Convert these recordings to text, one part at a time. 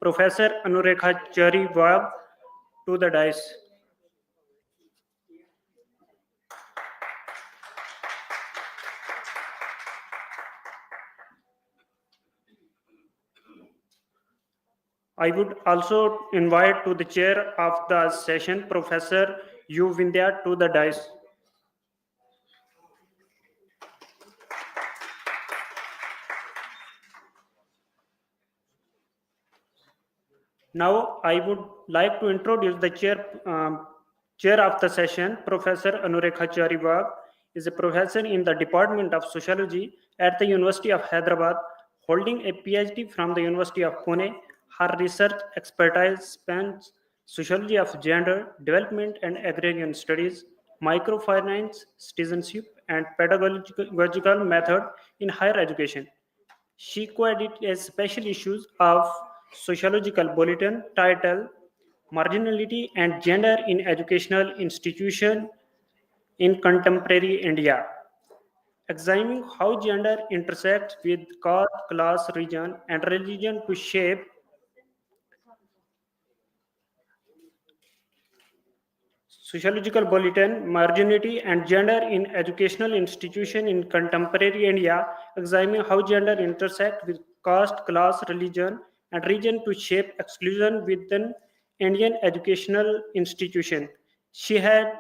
Professor Anurekhachari Wag to the dais. I would also invite to the chair of the session, Professor U. Vindhya, to the dais. Now, I would like to introduce the chair of the session, Professor Anurekhachari Wag, is a professor in the Department of Sociology at the University of Hyderabad, holding a PhD from the University of Pune. Her research expertise spans sociology of gender, development and agrarian studies, microfinance, citizenship, and pedagogical method in higher education. She co-edited special issues of Sociological Bulletin titled Marginality and Gender in Educational Institution in Contemporary India, examining how gender intersects with caste, class, region, and religion to shape Sociological Bulletin, Marginality and Gender in Educational Institution in Contemporary India, examining how gender intersect with caste, class, religion, and region to shape exclusion within Indian educational institution. She had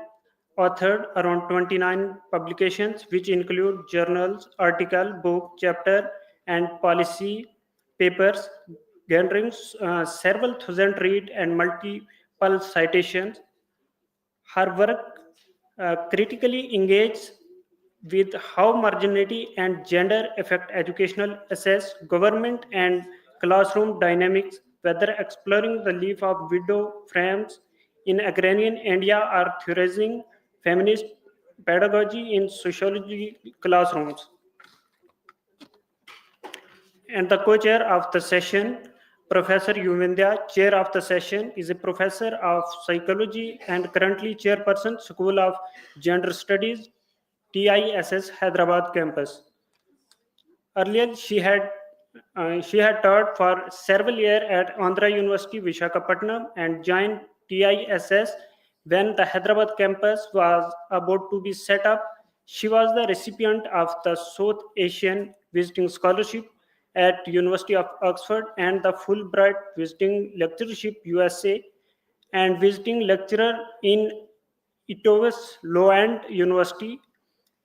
authored around 29 publications, which include journals, article, book, chapter, and policy papers, garnering several thousand read and multiple citations. Her work critically engages with how marginality and gender affect educational access, government, and classroom dynamics, whether exploring the life of widow frames in agrarian India or theorizing feminist pedagogy in sociology classrooms. And the co-chair of the session, Professor Yuvindhya, chair of the session, is a professor of psychology and currently chairperson, School of Gender Studies, TISS Hyderabad campus. Earlier, she had taught for several years at Andhra University, Visakhapatnam, and joined TISS when the Hyderabad campus was about to be set up. She was the recipient of the South Asian Visiting Scholarship at University of Oxford and the Fulbright Visiting Lectureship USA and visiting lecturer in Itovis Lowend University.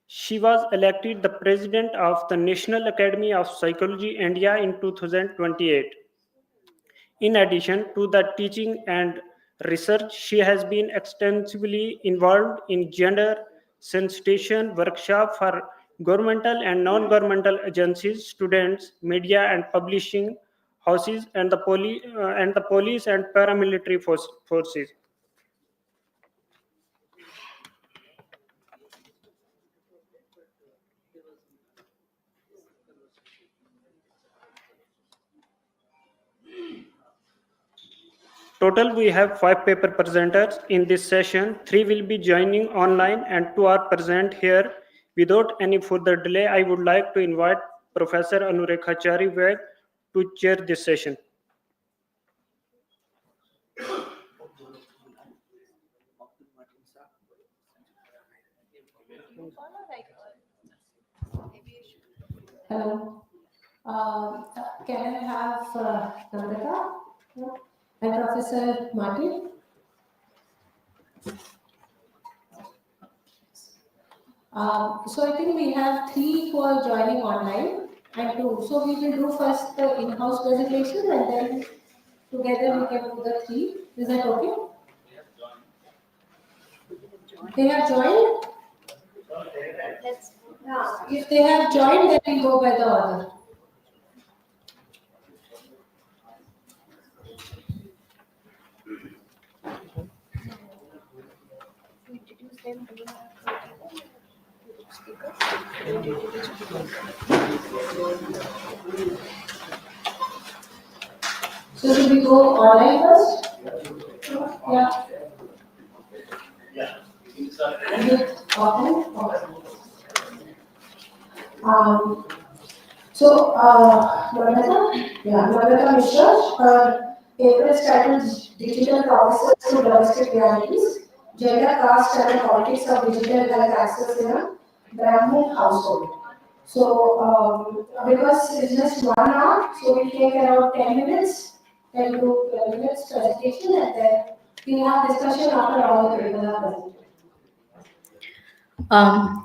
She was elected the president of the National Academy of Psychology India in 2028. In addition to the teaching and research, she has been extensively involved in gender sensitization workshop for governmental and non-governmental agencies, students, media and publishing houses, and the police and paramilitary forces. Total, we have 5 paper presenters in this session. 3 will be joining online and 2 are present here. Without any further delay, I would like to invite Professor Anurekhachari Wag to chair this session. Hello. Can I have Namrata and Professor Martin? So I think we have 3 who are joining online and 2. So we will do first the in-house presentation and then together we can do the 3. Is that okay? They have joined? If they have joined, then we go by the order. So should we go online first? Yeah. So, Namrata Mishra, her paper is titled Digital Promises to Domestic Realities, Gender, Caste and the Politics of Digital Health Access in a Brahmin Household. So, because it's just 1 hour, so we'll take around 10 minutes, 10 to 12 minutes presentation, and then we have discussion after all the papers are presented.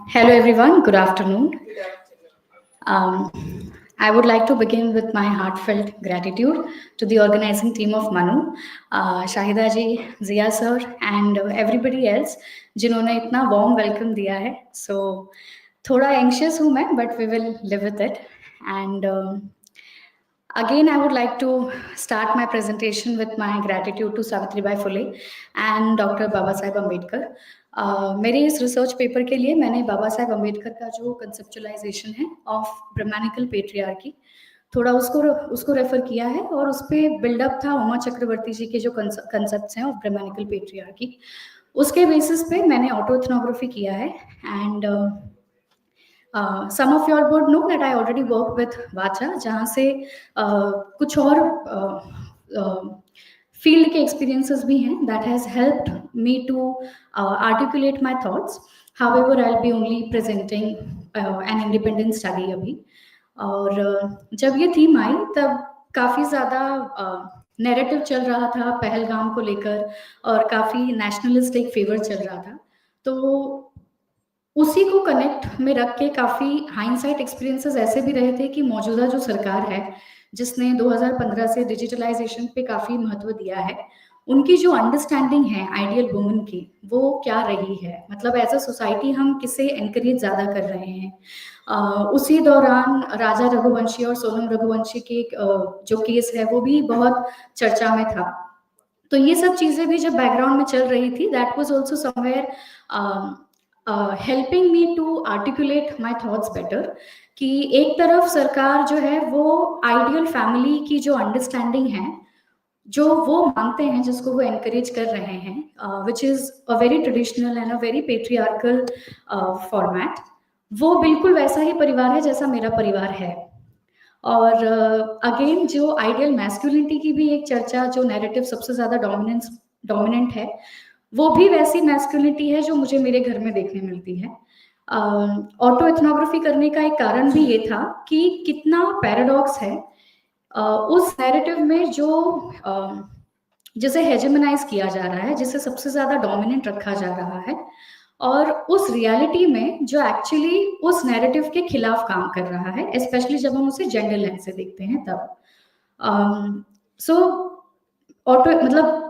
Hello everyone, good afternoon. I would like to begin with my heartfelt gratitude to the organizing team of MANUU, Shahida ji, Zia sir and everybody else जिन्होंने इतना warm welcome दिया है. So थोड़ा anxious हूँ मैं, but we will live with it. And again, I would like to start my presentation with my gratitude to Savitribai Phule and Dr. Baba Saheb Ambedkar. मेरे इस research paper के लिए मैंने बाबा साहेब अम्बेडकर का जो कंसेप्चुलाइजेशन है ऑफ ब्रह्मानिकल पेट्रियार्की थोड़ा उसको रेफर किया है और उस पर बिल्डअप था उमा चक्रवर्ती जी के जो कंसेप्ट्स हैं ऑफ ब्रह्मानिकल पेट्रियार्की उसके बेसिस पे मैंने ऑटो एथनोग्राफी किया है and some of you all would know that I already work with वाचा जहाँ से कुछ और फील्ड के एक्सपीरियंसेस भी हैं that has helped me to articulate my thoughts. However, I'll be only presenting an independent study अभी. और जब ये थीम आई तब काफ़ी ज़्यादा नैरेटिव चल रहा था पहलगाम को लेकर और काफ़ी नेशनलिस्टिक फेवर चल रहा था तो उसी को कनेक्ट में रख के काफ़ी हाइंडसाइट एक्सपीरियंसेस ऐसे भी रहे थे कि मौजूदा जो सरकार है जिसने 2015 से डिजिटलाइजेशन पे काफ़ी महत्व दिया है उनकी जो अंडरस्टैंडिंग है आइडियल वुमन की वो क्या रही है मतलब एज अ सोसाइटी हम किसे एनकरेज ज़्यादा कर रहे हैं उसी दौरान राजा रघुवंशी और सोनम रघुवंशी के जो केस है वो भी बहुत चर्चा में था तो ये सब चीज़ें भी जब बैकग्राउंड में चल रही थी that was also somewhere helping me to articulate my thoughts better कि एक तरफ सरकार जो है वो आइडियल फैमिली की जो अंडरस्टैंडिंग है जो वो मानते हैं जिसको वो एनकरेज कर रहे हैं which is a very traditional and a very patriarchal format वो बिल्कुल वैसा ही परिवार है जैसा मेरा परिवार है और अगेन जो आइडियल मैस्कुलिनिटी की भी एक चर्चा जो नैरेटिव सबसे ज़्यादा डोमिनेंट है वो भी वैसी मैस्कुलिनिटी है जो मुझे मेरे घर में देखने मिलती है ऑटो एथनोग्राफी करने का एक कारण भी ये था कि कितना पैराडॉक्स है उस नैरेटिव में जो जिसे हेजेमनाइज किया जा रहा है जिसे सबसे ज़्यादा डोमिनेंट रखा जा रहा है और उस रियलिटी में जो एक्चुअली उस नैरेटिव के खिलाफ काम कर रहा है स्पेशली जब हम उसे जेंडर लेंस से देखते हैं तब सो ऑटो मतलब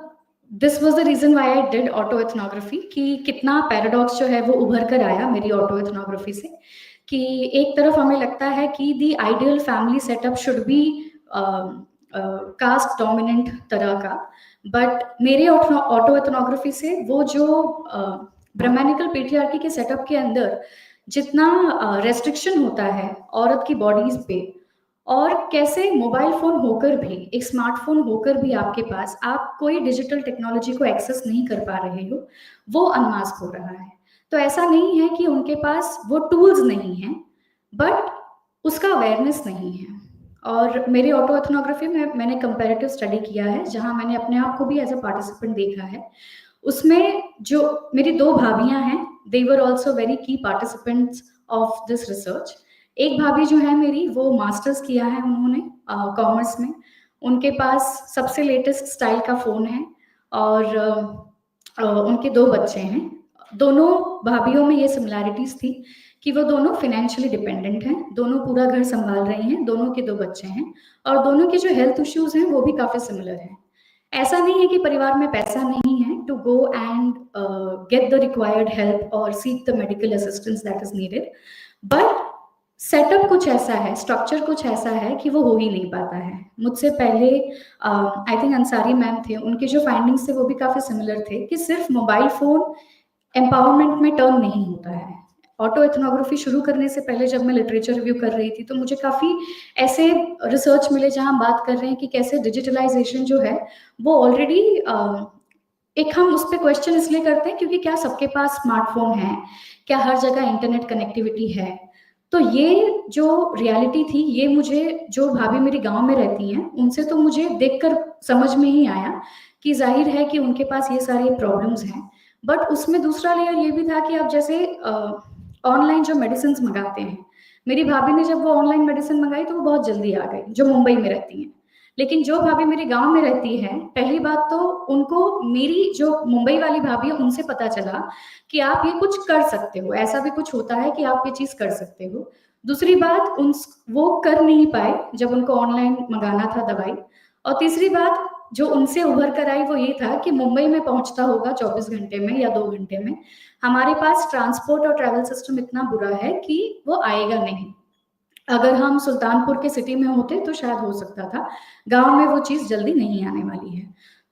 this was the reason why I did auto ethnography कि कितना पैराडॉक्स जो है वो उभर कर आया मेरी ऑटो एथनोग्राफी से कि एक तरफ हमें लगता है कि the ideal family setup should be caste dominant तरह का बट मेरे ऑटो एथनोग्राफी से वो जो ब्रह्मानिकल पेट्रियार्की के सेटअप के अंदर जितना रेस्ट्रिक्शन होता है औरत की बॉडीज पे और कैसे मोबाइल फोन होकर भी एक स्मार्टफोन होकर भी आपके पास आप कोई डिजिटल टेक्नोलॉजी को एक्सेस नहीं कर पा रहे हो वो अनमास्क हो रहा है तो ऐसा नहीं है कि उनके पास वो टूल्स नहीं हैं बट उसका अवेयरनेस नहीं है और मेरी ऑटो एथनोग्राफी में मैंने कंपैरेटिव स्टडी किया है जहां मैंने अपने आप को भी एज अ पार्टिसिपेंट देखा है उसमें जो मेरी 2 भाभियां हैं दे वर ऑल्सो वेरी की पार्टिसिपेंट्स ऑफ दिस रिसर्च एक भाभी जो है मेरी वो मास्टर्स किया है उन्होंने कॉमर्स में उनके पास सबसे लेटेस्ट स्टाइल का फ़ोन है और उनके 2 बच्चे हैं दोनों भाभीयों में ये सिमिलैरिटीज़ थी कि वो दोनों फिनेंशियली डिपेंडेंट हैं दोनों पूरा घर संभाल रही हैं दोनों के 2 बच्चे हैं और दोनों के जो हेल्थ इश्यूज़ हैं वो भी काफ़ी सिमिलर हैं ऐसा नहीं है कि परिवार में पैसा नहीं है to go and get the required help और seek the medical assistance that is needed but setup कुछ ऐसा है स्ट्रक्चर कुछ ऐसा है कि वो हो ही नहीं पाता है मुझसे पहले आई थिंक अंसारी मैम थे उनके जो फाइंडिंग्स थे वो भी काफ़ी सिमिलर थे कि सिर्फ मोबाइल फ़ोन एम्पावरमेंट में टर्न नहीं होता है ऑटो एथनोग्राफी शुरू करने से पहले जब मैं लिटरेचर रिव्यू कर रही थी तो मुझे काफ़ी ऐसे रिसर्च मिले जहाँ बात कर रहे हैं कि कैसे डिजिटलाइजेशन जो है वो ऑलरेडी एक हम उस पर क्वेश्चन इसलिए करते हैं क्योंकि क्या सबके पास स्मार्टफोन है क्या हर जगह इंटरनेट कनेक्टिविटी है तो ये जो रियलिटी थी, ये मुझे जो भाभी मेरी गांव में रहती हैं उनसे तो मुझे देखकर समझ में ही आया कि जाहिर है कि उनके पास ये सारी प्रॉब्लम्स हैं। बट उसमें दूसरा लेयर ये भी था कि आप जैसे ऑनलाइन जो मेडिसिन मंगाते हैं, मेरी भाभी ने जब वो ऑनलाइन मेडिसिन मंगाई तो वो बहुत जल्दी आ गई, जो मुंबई में रहती हैं। लेकिन जो भाभी मेरे गांव में रहती है, पहली बात तो उनको मेरी जो मुंबई वाली भाभी है उनसे पता चला कि आप ये कुछ कर सकते हो, ऐसा भी कुछ होता है कि आप ये चीज कर सकते हो। दूसरी बात, उन वो कर नहीं पाए जब उनको ऑनलाइन मंगाना था दवाई। और तीसरी बात जो उनसे उभर कर आई वो ये था कि मुंबई में पहुंचता होगा 24 घंटे में या 2 घंटे में, हमारे पास ट्रांसपोर्ट और ट्रैवल सिस्टम इतना बुरा है कि वो आएगा नहीं। अगर हम सुल्तानपुर के सिटी में होते तो शायद हो सकता था, गांव में वो चीज जल्दी नहीं आने वाली है।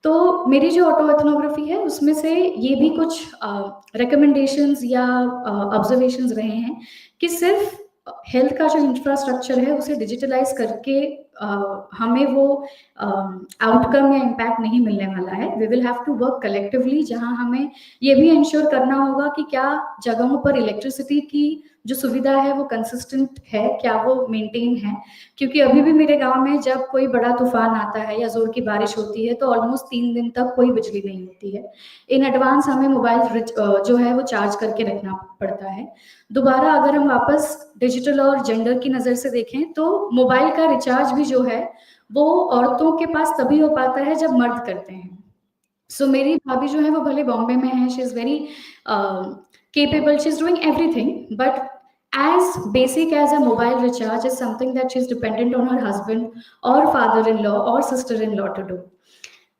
तो मेरी जो ऑटो एथनोग्राफी है उसमें से ये भी कुछ रिकमेंडेशंस या ऑब्जर्वेशंस रहे हैं कि सिर्फ हेल्थ का जो इंफ्रास्ट्रक्चर है उसे डिजिटलाइज करके हमें वो आउटकम या इम्पैक्ट नहीं मिलने वाला है। We will have to work collectively, जहां हमें ये भी इंश्योर करना होगा कि क्या जगहों पर इलेक्ट्रिसिटी की जो सुविधा है वो कंसिस्टेंट है, क्या वो मेंटेन है। क्योंकि अभी भी मेरे गांव में जब कोई बड़ा तूफान आता है या जोर की बारिश होती है तो ऑलमोस्ट 3 दिन तक कोई बिजली नहीं होती है। इन एडवांस हमें मोबाइल जो है वो चार्ज करके रखना पड़ता है। दोबारा अगर हम वापस डिजिटल और जेंडर की नजर से देखें तो मोबाइल का रिचार्ज भी जो है वो औरतों के पास तभी हो पाता है जब मर्द करते हैं। सो मेरी भाभी जो है वो भले बॉम्बे में है, she is very capable, she's doing everything, but as basic as a mobile recharge is something that she's dependent on her husband or father-in-law or sister-in-law to do.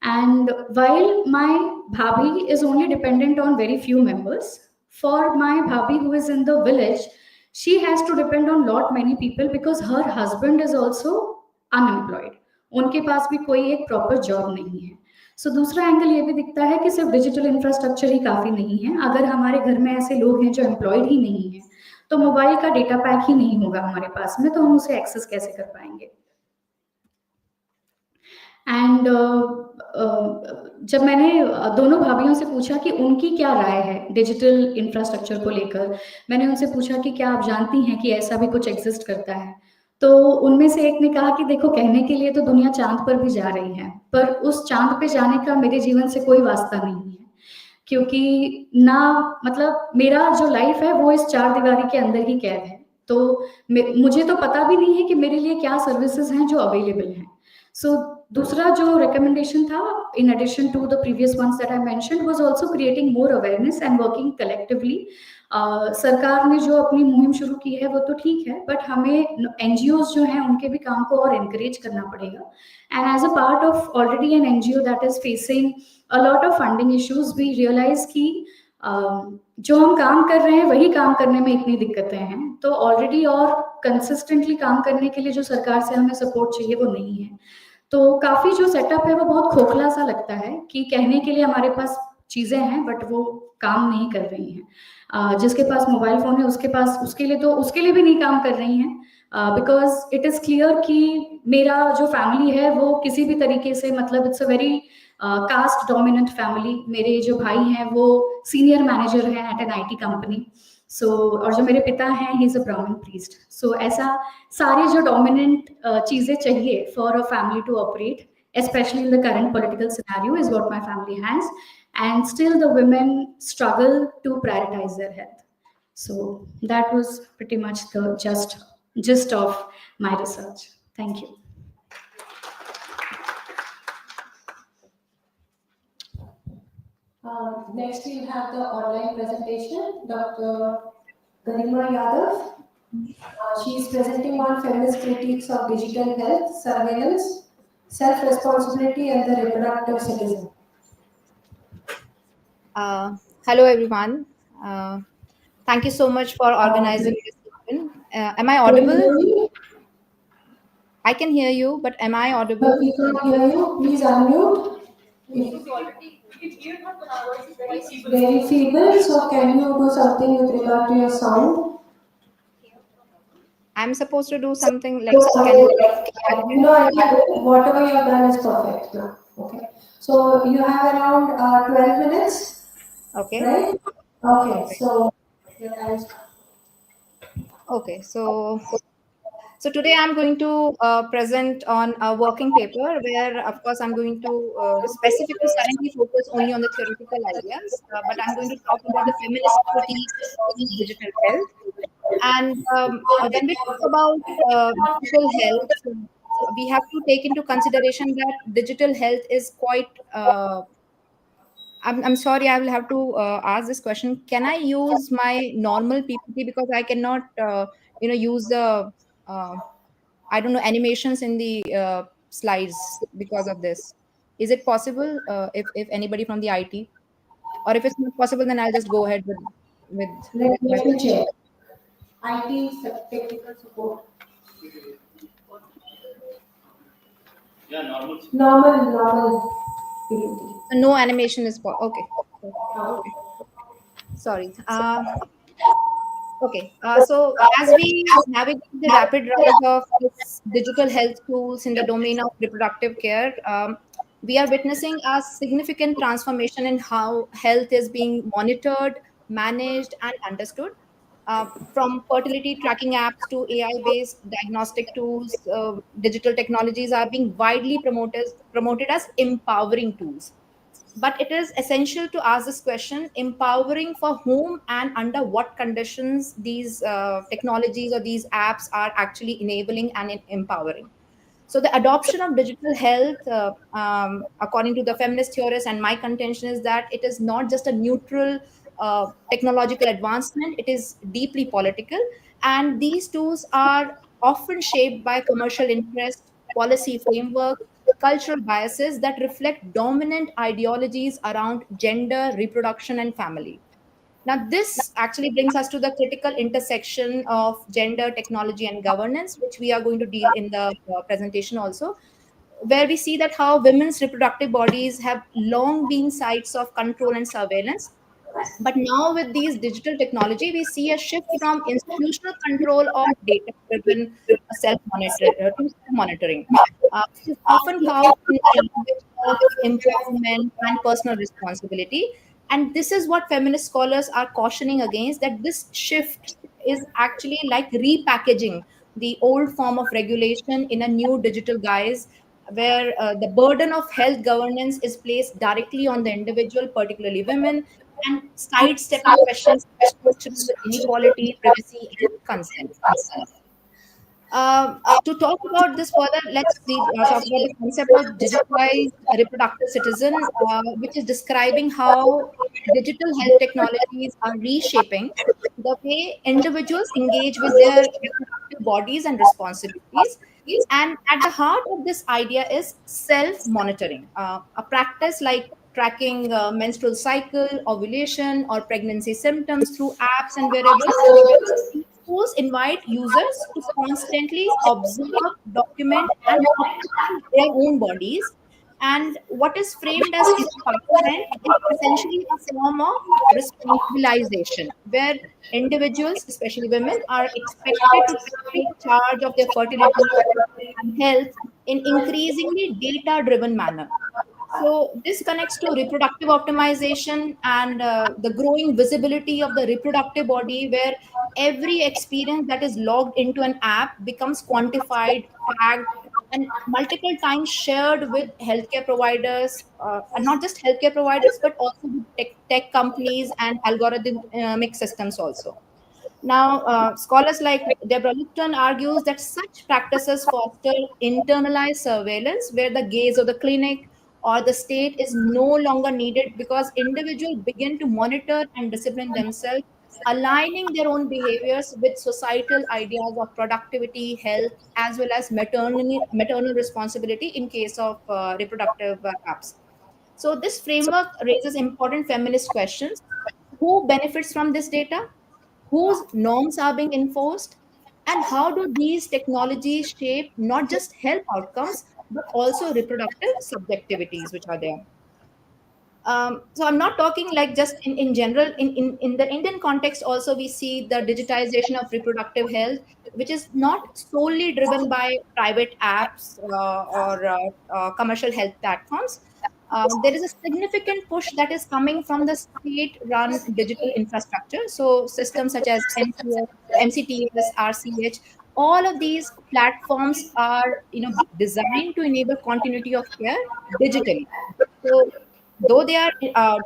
And while my bhabhi is only dependent on very few members, for my bhabhi who is in the village, she has to depend on lot many people because her husband is also unemployed. उनके पास भी कोई एक proper job नहीं है। सो दूसरा angle ये भी दिखता है कि सिर्फ डिजिटल इंफ्रास्ट्रक्चर ही काफी नहीं है। अगर हमारे घर में ऐसे लोग हैं जो एम्प्लॉयड ही नहीं है तो मोबाइल का डेटा पैक ही नहीं होगा हमारे पास में, तो हम उसे एक्सेस कैसे कर पाएंगे। एंड जब मैंने दोनों भाभीियों से पूछा कि उनकी क्या राय है डिजिटल इंफ्रास्ट्रक्चर को लेकर, मैंने उनसे पूछा कि क्या आप जानती हैं कि ऐसा भी कुछ एग्जिस्ट करता है। तो उनमें से एक ने कहा कि देखो, कहने के लिए तो दुनिया चांद पर भी जा रही है, पर उस चांद पे जाने का मेरे जीवन से कोई वास्ता नहीं है, क्योंकि ना मतलब मेरा जो लाइफ है वो इस 4 दीवारी के अंदर ही कैद है। तो मुझे तो पता भी नहीं है कि मेरे लिए क्या सर्विसेज हैं जो अवेलेबल हैं। सो दूसरा जो रिकमेंडेशन था, in addition to the previous ones that I mentioned, was also creating more awareness and working collectively. सरकार ने जो अपनी मुहिम शुरू की है वो तो ठीक है, बट हमें एनजीओज जो हैं उनके भी काम को और एनकरेज करना पड़ेगा। And as a part of already an NGO that is facing a lot of funding issues, we realise की जो हम काम कर रहे हैं वही काम करने में इतनी दिक्कतें हैं, तो ऑलरेडी और कंसिस्टेंटली काम करने के लिए जो सरकार से हमें सपोर्ट चाहिए वो नहीं है। तो काफी जो सेटअप है वो बहुत खोखला सा लगता है कि कहने के लिए हमारे पास चीजें हैं बट वो काम नहीं कर रही हैं। जिसके पास मोबाइल फोन है उसके पास, उसके लिए भी नहीं काम कर रही हैं, बिकॉज इट इज क्लियर कि मेरा जो फैमिली है वो किसी भी तरीके से, मतलब it's a very caste dominant family. मेरे जो भाई हैं वो सीनियर मैनेजर हैं at an IT company, so और जो मेरे पिता हैं ही इज अ ब्राह्मण प्रीस्ट। सो ऐसा सारे जो डोमिनेंट चीजें चाहिए for a family to operate, especially in the current political scenario, is what my family has, and still the women struggle to prioritize their health. So that was pretty much the gist of my research. Thank you. Next we have the online presentation, Dr. Garima Yadav. She is presenting on Feminist Critiques of Digital Health, Surveillance, Self-Responsibility and the Reproductive Citizen. Hello everyone. Thank you so much for organizing this session. Am I audible? I can hear you, but am I audible? We can't hear you. Please unmute. Very feeble, so can you do something with regard to your sound? I'm supposed to do something like I think whatever you have done is perfect now. Okay. So you have around 12 minutes. Okay. Right? Okay. So your time starts. Okay, so today I'm going to present on a working paper where, of course, I'm going to specifically currently focus only on the theoretical ideas, but I'm going to talk about the feminist critiques in digital health. And when we talk about digital health, we have to take into consideration that digital health is quite. I'm sorry, I will have to ask this question. Can I use my normal PPT because I cannot, use the I don't know, animations in the slides because of this. Is it possible if anybody from the IT, or if it's not possible, then I'll just go ahead with my Let me presentation. check. IT technical support. Normal PPT. So no animation is okay. Ah, Okay. Sorry. Okay. So as we navigate the rapid rise of this digital health tools in the domain of reproductive care, we are witnessing a significant transformation in how health is being monitored, managed, and understood. From fertility tracking apps to AI-based diagnostic tools, digital technologies are being widely promoted as empowering tools. But it is essential to ask this question: empowering for whom and under what conditions these technologies or these apps are actually enabling and empowering. So the adoption of digital health, according to the feminist theorists, and my contention is that it is not just a neutral technological advancement, it is deeply political. And these tools are often shaped by commercial interest, policy framework, cultural biases that reflect dominant ideologies around gender, reproduction, and family. Now, this actually brings us to the critical intersection of gender, technology, and governance, which we are going to deal in the presentation also, where we see that how women's reproductive bodies have long been sites of control and surveillance. But now, with these digital technology, we see a shift from institutional control of data-driven to self-monitoring, which is often couched in the language of empowerment and personal responsibility. And this is what feminist scholars are cautioning against, that this shift is actually like repackaging the old form of regulation in a new digital guise, where the burden of health governance is placed directly on the individual, particularly women, and sidestepping questions of structural inequality, privacy, and consent. To talk about this further, let's talk about the concept of digitalized reproductive citizen, which is describing how digital health technologies are reshaping the way individuals engage with their reproductive bodies and responsibilities. And at the heart of this idea is self monitoring, a practice like tracking menstrual cycle, ovulation, or pregnancy symptoms through apps and wearables. These tools invite users to constantly observe, document, and optimize their own bodies. And what is framed as empowerment is essentially a form of responsibilization, where individuals, especially women, are expected to take charge of their fertility and health in increasingly data driven manner. So this connects to reproductive optimization and the growing visibility of the reproductive body, where every experience that is logged into an app becomes quantified, tagged, and multiple times shared with healthcare providers, and not just healthcare providers, but also with tech companies and algorithmic systems also. Now, scholars like Deborah Lupton argues that such practices foster internalized surveillance, where the gaze of the clinic or the state is no longer needed because individuals begin to monitor and discipline themselves, aligning their own behaviors with societal ideas of productivity, health, as well as maternal responsibility in case of reproductive apps. So, this framework raises important feminist questions: who benefits from this data? Whose norms are being enforced? And how do these technologies shape not just health outcomes, but also reproductive subjectivities which are there? So I'm not talking like just in general. In the Indian context, also we see the digitization of reproductive health, which is not solely driven by private apps or commercial health platforms. there is a significant push that is coming from the state-run digital infrastructure. So systems such as MCTS, RCH, all of these platforms are designed to enable continuity of care digitally. So though they are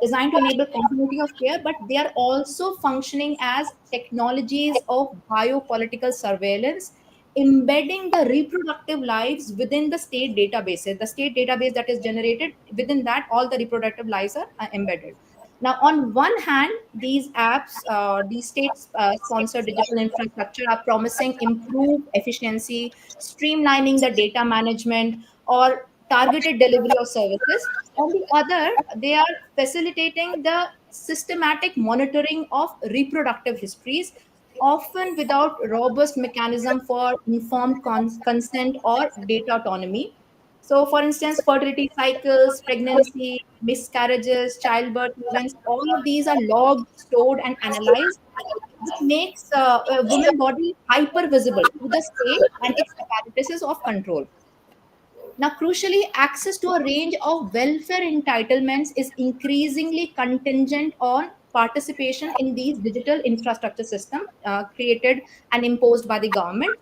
designed to enable continuity of care, but they are also functioning as technologies of biopolitical surveillance, embedding the reproductive lives within the state databases. The state database that is generated, within that, all the reproductive lives are embedded. Now, on one hand, these apps, these state-sponsored digital infrastructure are promising improved efficiency, streamlining the data management, or targeted delivery of services. On the other, they are facilitating the systematic monitoring of reproductive histories, often without robust mechanism for informed consent or data autonomy. So, for instance, fertility cycles, pregnancy, miscarriages, childbirth events, all of these are logged, stored, and analyzed, which makes a woman body hyper visible to the state and its apparatuses of control. Now, crucially, access to a range of welfare entitlements is increasingly contingent on participation in these digital infrastructure systems created and imposed by the government,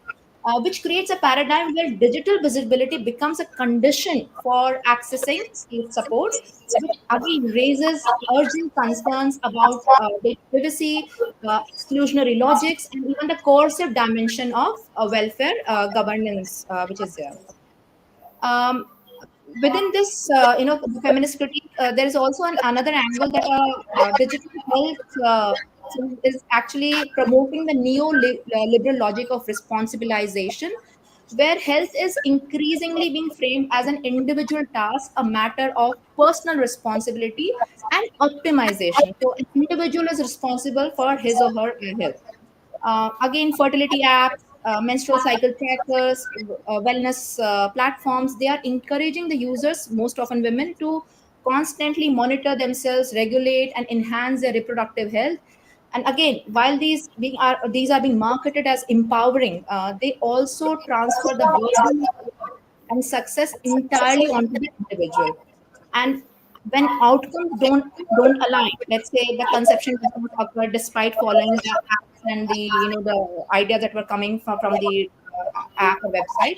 which creates a paradigm where digital visibility becomes a condition for accessing state support, which again raises urgent concerns about data privacy, exclusionary logics, and even the coercive dimension of welfare governance, which is there. Um, Within this, the feminist critique, there is also another angle that digital health is actually promoting the neo-liberal logic of responsibilization, where health is increasingly being framed as an individual task, a matter of personal responsibility and optimization. So, an individual is responsible for his or her health. Again, fertility apps, menstrual cycle trackers, wellness platforms, they are encouraging the users, most often women, to constantly monitor themselves, regulate, and enhance their reproductive health. And again, while these are being marketed as empowering, they also transfer the burden and success entirely onto the individual. And when outcomes don't align, let's say the conception does not occur despite following the apps and the the ideas that were coming from the app or website,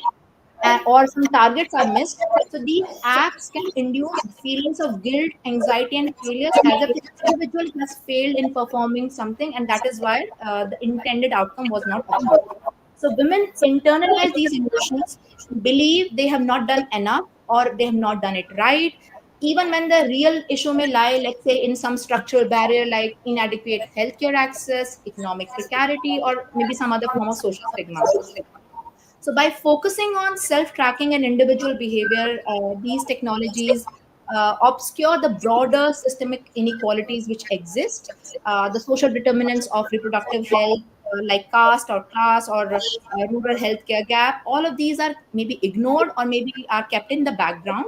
or some targets are missed, so these apps can induce feelings of guilt, anxiety, and failures, as if the individual has failed in performing something, and that is why the intended outcome was not achieved. So women internalize these emotions, believe they have not done enough or they have not done it right, even when the real issue may lie, let's say, in some structural barrier like inadequate healthcare access, economic precarity, or maybe some other form of social stigma. So, by focusing on self tracking and individual behavior, these technologies obscure the broader systemic inequalities which exist. The social determinants of reproductive health, like caste or class or rural healthcare gap, all of these are maybe ignored or maybe are kept in the background.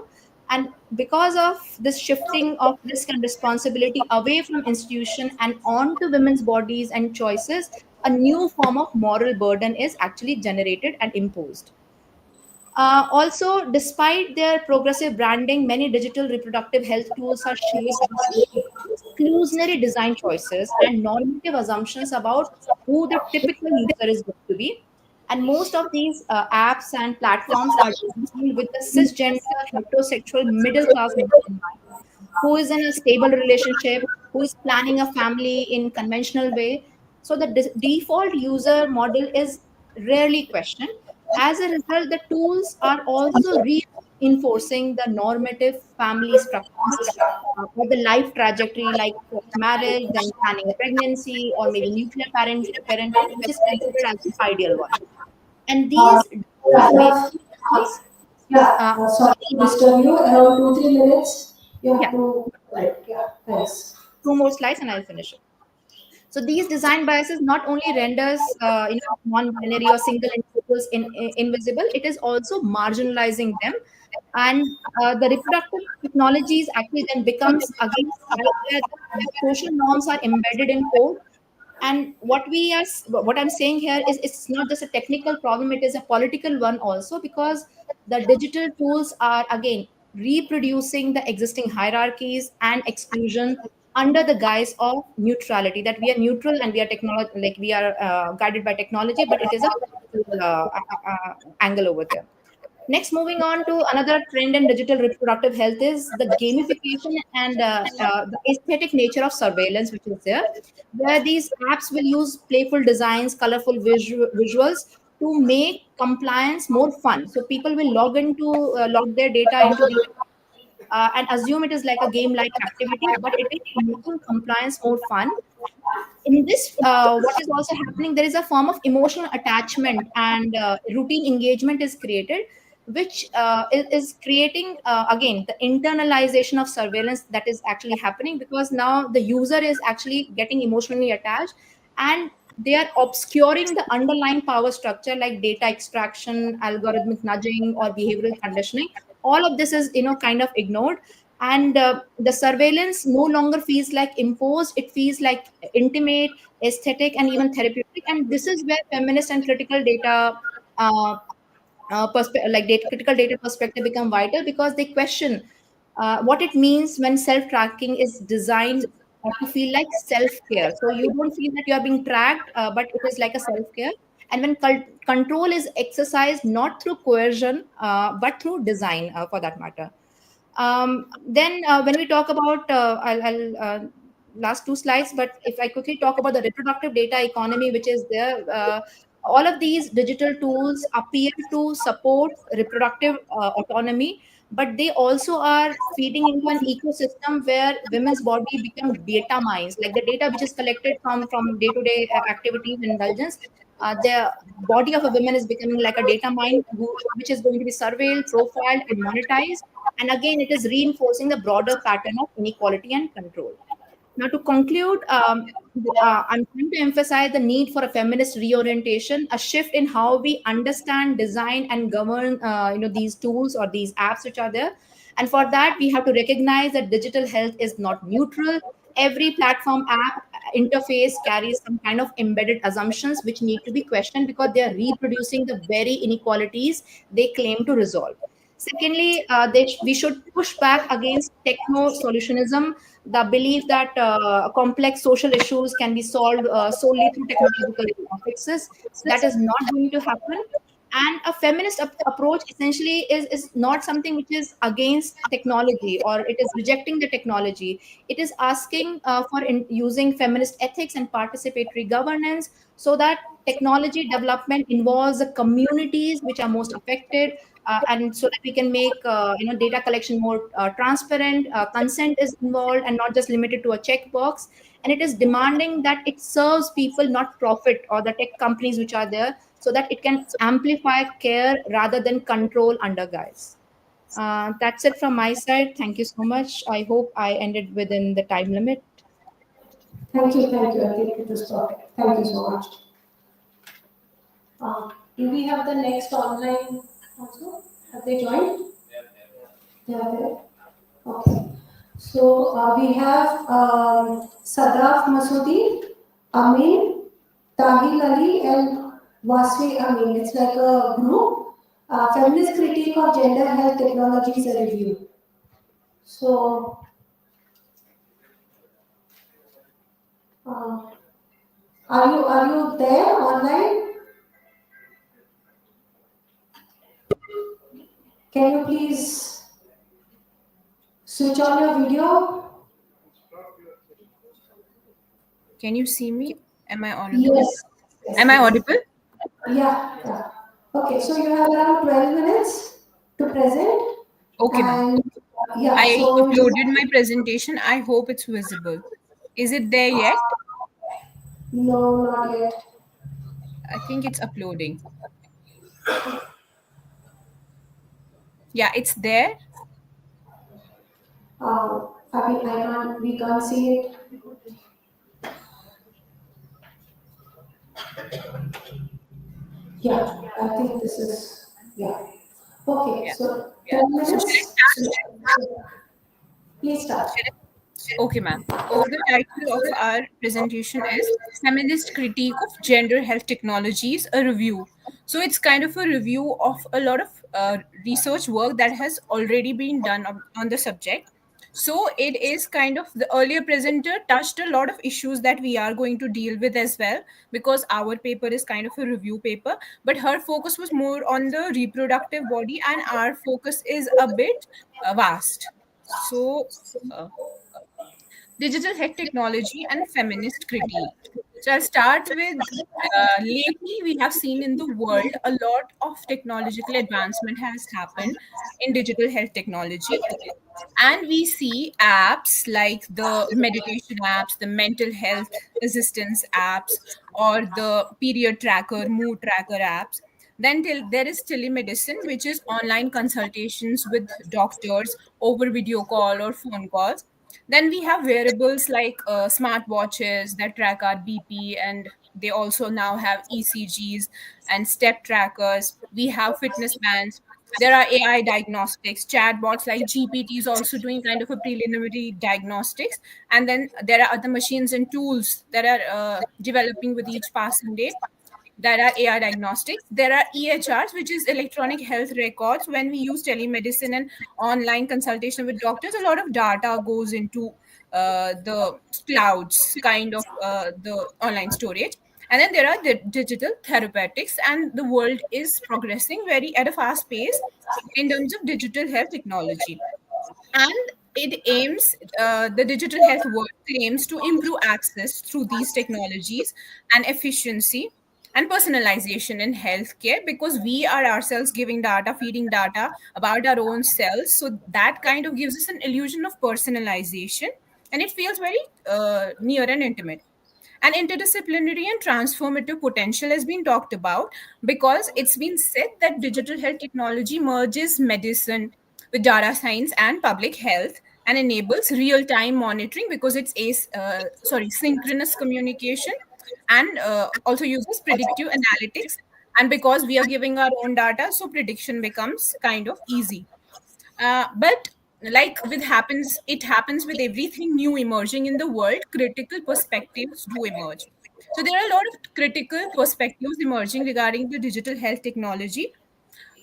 And because of this shifting of risk and responsibility away from institution and onto women's bodies and choices, a new form of moral burden is actually generated and imposed. Also, despite their progressive branding, many digital reproductive health tools are shaped by exclusionary design choices and normative assumptions about who the typical user is going to be. And most of these apps and platforms are designed with the cisgender, heterosexual, middle class in mind, who is in a stable relationship, who is planning a family in conventional way. So the default user model is rarely questioned. As a result, the tools are also reinforcing the normative family structures or the life trajectory, like marriage, then planning a pregnancy, or maybe nuclear parenting, which is considered as the ideal one. And these based Yeah, yeah. uh, Sorry to disturb you. Around 2-3 minutes. You have yeah, to. Right. Yeah. Thanks. two more slides and I'll finish it. So these design biases not only renders non-binary or single individuals invisible, it is also marginalizing them, and the reproductive technologies actually then becomes again a site where the social norms are embedded in code. And what I'm saying here is it's not just a technical problem; it is a political one also, because the digital tools are again reproducing the existing hierarchies and exclusion under the guise of neutrality, that we are neutral and we are technology, like we are guided by technology, but it is a angle over there. Next, moving on to another trend in digital reproductive health is the gamification and the aesthetic nature of surveillance, which is there, where these apps will use playful designs, colorful visuals to make compliance more fun. So people will log their data into the and assume it is like a game-like activity, but it is making compliance more fun. In this, what is also happening, there is a form of emotional attachment and routine engagement is created, which is creating again the internalization of surveillance that is actually happening, because now the user is actually getting emotionally attached, and they are obscuring the underlying power structure like data extraction, algorithmic nudging, or behavioral conditioning. All of this is kind of ignored, and the surveillance no longer feels like imposed, it feels like intimate, aesthetic, and even therapeutic. And this is where feminist and critical data critical data perspective become vital, because they question what it means when self-tracking is designed to feel like self-care. So you don't feel that you are being tracked, but it is like a self-care. And when control is exercised not through coercion, but through design, for that matter. Then when we talk about, I'll last two slides, but if I quickly talk about the reproductive data economy, which is there, all of these digital tools appear to support reproductive autonomy, but they also are feeding into an ecosystem where women's body become data mines, like the data which is collected from day-to-day activities and indulgence. The body of a woman is becoming like a data mine, which is going to be surveilled, profiled, and monetized. And again, it is reinforcing the broader pattern of inequality and control. Now, to conclude, I'm trying to emphasize the need for a feminist reorientation, a shift in how we understand, design, and govern, these tools or these apps which are there. And for that, we have to recognize that digital health is not neutral. Every platform app interface carries some kind of embedded assumptions which need to be questioned, because they are reproducing the very inequalities they claim to resolve. Secondly, we should push back against techno solutionism, the belief that complex social issues can be solved solely through technological fixes. That is not going to happen. And a feminist approach essentially is not something which is against technology or it is rejecting the technology. It is asking for using feminist ethics and participatory governance, so that technology development involves the communities which are most affected, and so that we can make data collection more transparent. Consent is involved and not just limited to a checkbox, and it is demanding that it serves people, not profit, or the tech companies which are there, so that it can amplify care rather than control under guise. That's it from my side. Thank you so much. I hope I ended within the time limit. Thank you. I think it was perfect. Thank you so much. Do we have the next online also? Have they joined? They are there. Okay. So we have Sadaf Masoodi, Amin, Tahil Ali, and Wasfi Amin. It's like a group. Feminist Critique of Gender Health Technologies, a review. So, are you there online? Can you please switch on your video? Can you see me? Am I audible? Yes. Am I audible? Yeah. Okay, so you have around 12 minutes to present. Okay, ma'am. And yeah, I so uploaded my presentation. I hope it's visible. Is it there yet? no, not yet. I think it's uploading. Yeah, it's there. We can't see it. Yeah, I think this is, yeah. Okay, Yeah. so Yeah. 10 So minutes. Please start. okay, ma'am. So the title of our presentation is Feminist Critique of Gender Health Technologies, a review. So it's kind of a review of a lot of research work that has already been done on the subject. So it is kind of, the earlier presenter touched a lot of issues that we are going to deal with as well, because our paper is kind of a review paper, but her focus was more on the reproductive body and our focus is a bit vast. So digital health technology and feminist critique. So I'll start with, lately we have seen in the world a lot of technological advancement has happened in digital health technology. And we see apps like the meditation apps, the mental health assistance apps, or the period tracker, mood tracker apps. Then there is telemedicine, which is online consultations with doctors over video call or phone calls. Then we have wearables like smart watches that track our BP, and they also now have ECGs and step trackers. We have fitness bands. There are AI diagnostics, chatbots like GPT is also doing kind of a preliminary diagnostics. And then there are other machines and tools that are developing with each passing day. There are AI diagnostics. There are EHRs, which is electronic health records. When we use telemedicine and online consultation with doctors, a lot of data goes into the clouds, kind of the online storage. And then there are the digital therapeutics, and the world is progressing very at a fast pace in terms of digital health technology. And it aims, the digital health world claims to improve access through these technologies and efficiency and personalization in healthcare, because we are ourselves giving data, feeding data about our own selves. So that kind of gives us an illusion of personalization, and it feels very near and intimate. And interdisciplinary and transformative potential has been talked about, because it's been said that digital health technology merges medicine with data science and public health and enables real-time monitoring, because it's synchronous communication, and also uses predictive analytics. And because we are giving our own data, so prediction becomes kind of easy. But like with happens it happens with everything new emerging in the world, critical perspectives do emerge. So there are a lot of critical perspectives emerging regarding the digital health technology,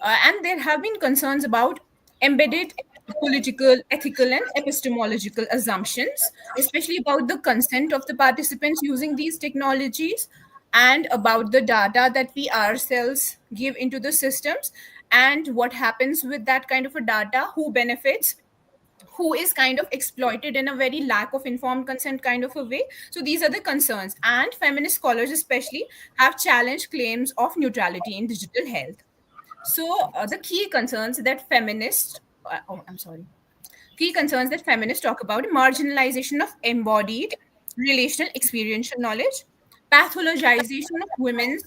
and there have been concerns about embedded political, ethical, and epistemological assumptions, especially about the consent of the participants using these technologies, and about the data that we ourselves give into the systems, and what happens with that kind of a data, who benefits, who is kind of exploited in a very lack of informed consent kind of a way. So these are the concerns, and feminist scholars especially have challenged claims of neutrality in digital health. So the key concerns that feminists, I'm sorry, key concerns that feminists talk about: marginalization of embodied relational experiential knowledge, pathologization of women's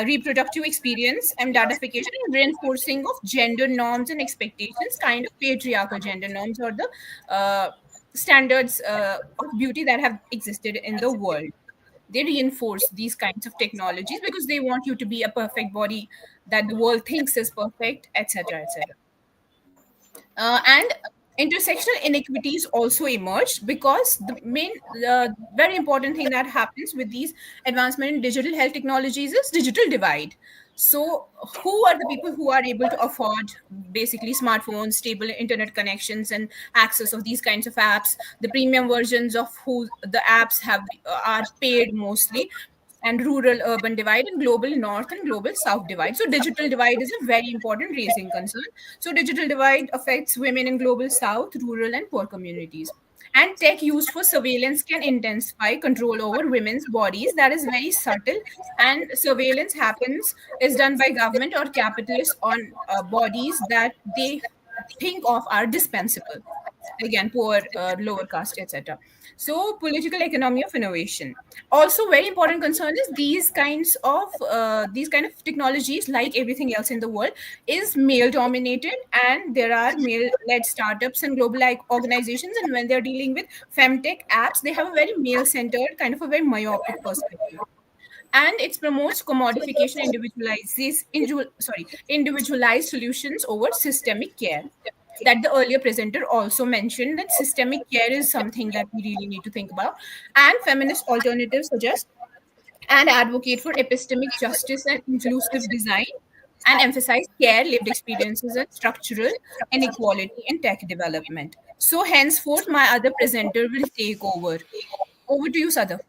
reproductive experience and datification, and reinforcing of gender norms and expectations, kind of patriarchal gender norms, or the standards of beauty that have existed in the world. They reinforce these kinds of technologies because they want you to be a perfect body that the world thinks is perfect, etc., etc. And intersectional inequities also emerged, because the very important thing that happens with these advancement in digital health technologies is digital divide. So who are the people who are able to afford basically smartphones, stable internet connections, and access of these kinds of apps? The premium versions of who the apps have are paid mostly, and rural urban divide, and global north and global south divide. So digital divide is a very important raising concern. So digital divide affects women in global south, rural, and poor communities. And tech used for surveillance can intensify control over women's bodies. That is very subtle. And surveillance happens is done by government or capitalists on bodies that they think of are dispensable. Again, poor, lower caste, etc. So political economy of innovation, also very important concern is these kind of technologies, like everything else in the world, is male dominated, and there are male led startups and global organizations, and when they're dealing with femtech apps, they have a very male centered kind of a very myopic perspective. And it promotes commodification, individualized solutions over systemic care. That the earlier presenter also mentioned, that systemic care is something that we really need to think about. And feminist alternatives suggest and advocate for epistemic justice and inclusive design, and emphasize care, lived experiences, and structural inequality in tech development. So, henceforth, my other presenter will take over. Over to you, Sada.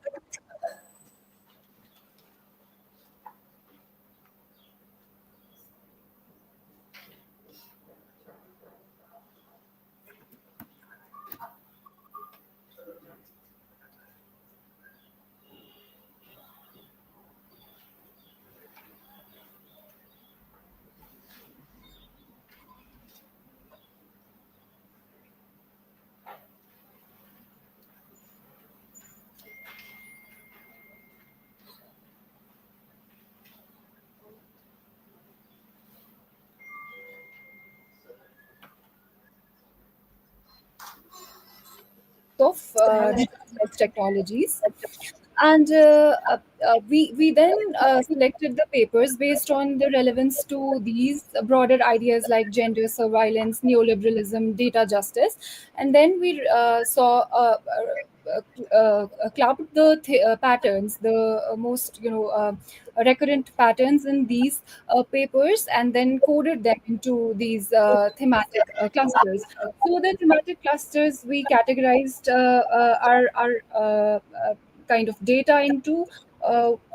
Of digital health technologies. And we then selected the papers based on the relevance to these broader ideas like gender surveillance, neoliberalism, data justice. And then we saw clubbed the patterns, the most recurrent patterns in these papers, and then coded them into these thematic clusters. So the thematic clusters we categorized our kind of data into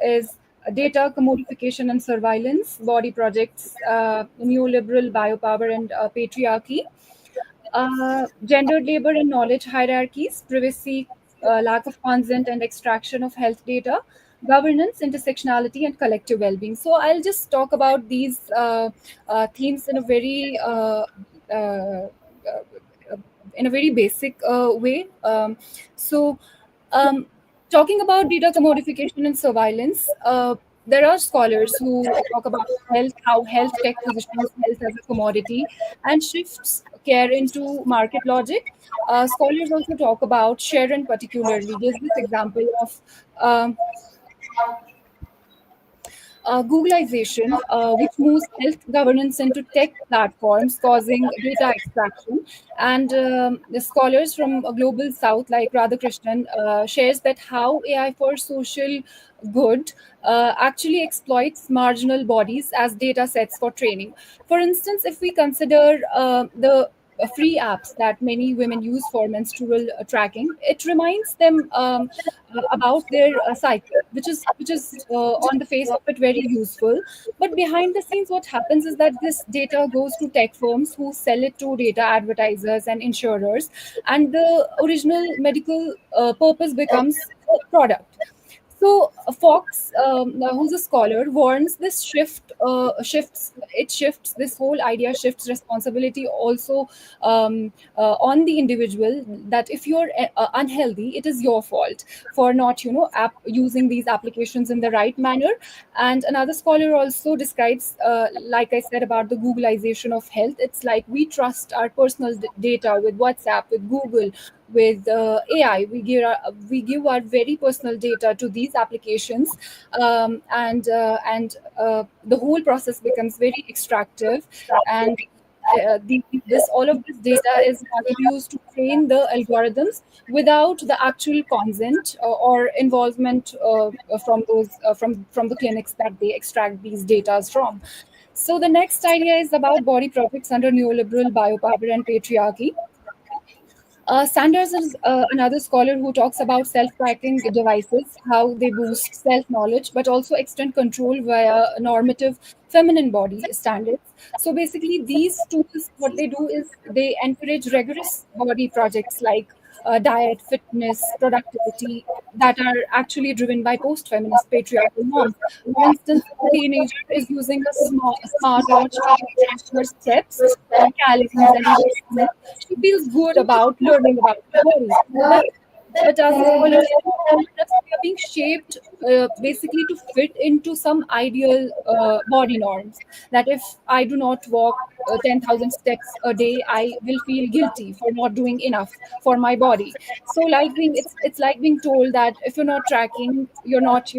is data commodification and surveillance, body projects, neoliberal biopower and patriarchy, gendered labor and knowledge hierarchies, privacy, lack of consent and extraction of health data, governance, intersectionality, and collective well-being. So I'll just talk about these themes uh, uh, in a very basic way. So, um, talking about data commodification and surveillance, there are scholars who talk about health, how health tech positions health as a commodity and shifts care into market logic. Scholars also talk about Sharon particularly gives this example of um, Googleization, which moves health governance into tech platforms, causing data extraction. And the scholars from a global south, like Radhakrishnan, shares that how AI for social good actually exploits marginal bodies as data sets for training. For instance, if we consider the free apps that many women use for menstrual tracking, it reminds them about their cycle, which is on the face of it very useful. But behind the scenes, what happens is that this data goes to tech firms who sell it to data advertisers and insurers, and the original medical purpose becomes a product. So Fox, who's a scholar, warns this shifts this whole idea shifts responsibility also on the individual. That if you're unhealthy, it is your fault for not using these applications in the right manner. And another scholar also describes, like I said about the Googleization of health. It's like we trust our personal data with WhatsApp, with Google, with AI. We give our very personal data to these applications, and the whole process becomes very extractive, and this all of this data is used to train the algorithms without the actual consent or involvement from the clinics that they extract these data from. So the next idea is about body projects under neoliberal biopower and patriarchy. Sanders is another scholar who talks about self-tracking devices, how they boost self-knowledge, but also extend control via normative feminine body standards. So basically, these tools, what they do is they encourage rigorous body projects like diet, fitness, productivity that are actually driven by post-feminist patriarchal norms. For instance, if a teenager is using a smartwatch to track her steps, calories, and even fitness, she feels good about learning about her body. But as the scholar said, we are being shaped basically to fit into some ideal body norms. That if I do not walk 10,000 steps a day, I will feel guilty for not doing enough for my body. So, like it's like being told that if you're not tracking, you're not,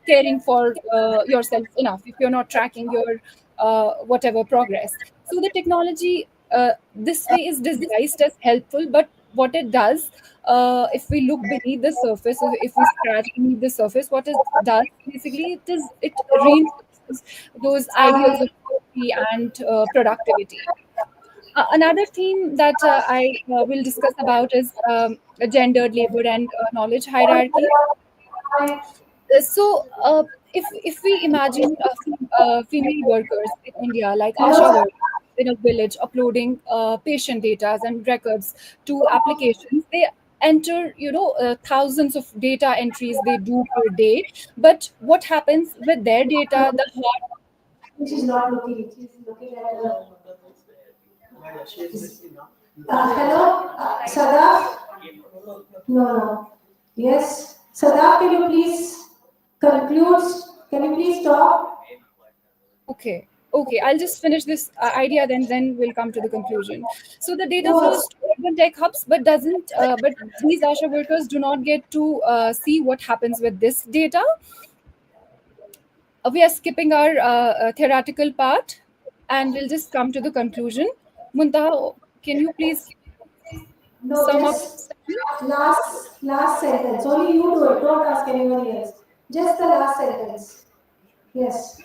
caring for yourself enough. If you're not tracking your whatever progress. So the technology this way is disguised as helpful, but what it does, if we look beneath the surface, if we scratch beneath the surface, what it does basically, it reinforces those ideals of quality and productivity. Another theme that I will discuss about is gendered labor and knowledge hierarchy. So, if we imagine female workers in India, like Asha workers in a village uploading patient data and records to applications, they enter, thousands of data entries they do per day. But what happens with their data? The hard She's not looking, she's looking at her. Hello, Sadaf? No. Yes, Sadaf, can you please conclude? Can you please stop? Okay. I'll just finish this idea, then we'll come to the conclusion. So the data No. flows to urban tech hubs, but these ASHA workers do not get to see what happens with this data. We are skipping our theoretical part, and we'll just come to the conclusion. Muntaha, can you please No, sum up? just last sentence. Only you do it. Don't ask anyone else. Just the last sentence. Yes.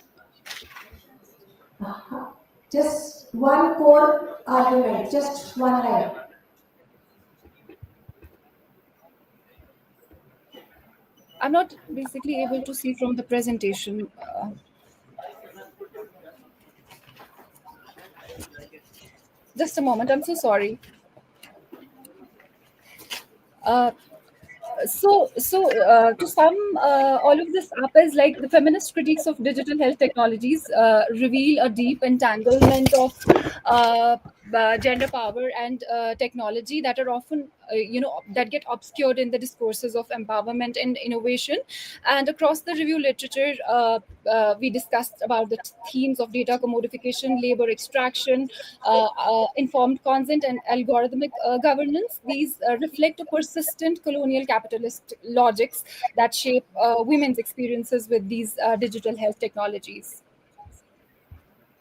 Just one core argument. Just one line. I'm not basically able to see from the presentation. Just a moment. I'm so sorry. So to sum all of this up, is like the feminist critiques of digital health technologies reveal a deep entanglement of gender power and technology that are often that get obscured in the discourses of empowerment and innovation. And across the review literature, we discussed about the themes of data commodification, labor extraction, informed consent, and algorithmic governance. These reflect a persistent colonial capitalist logics that shape women's experiences with these digital health technologies.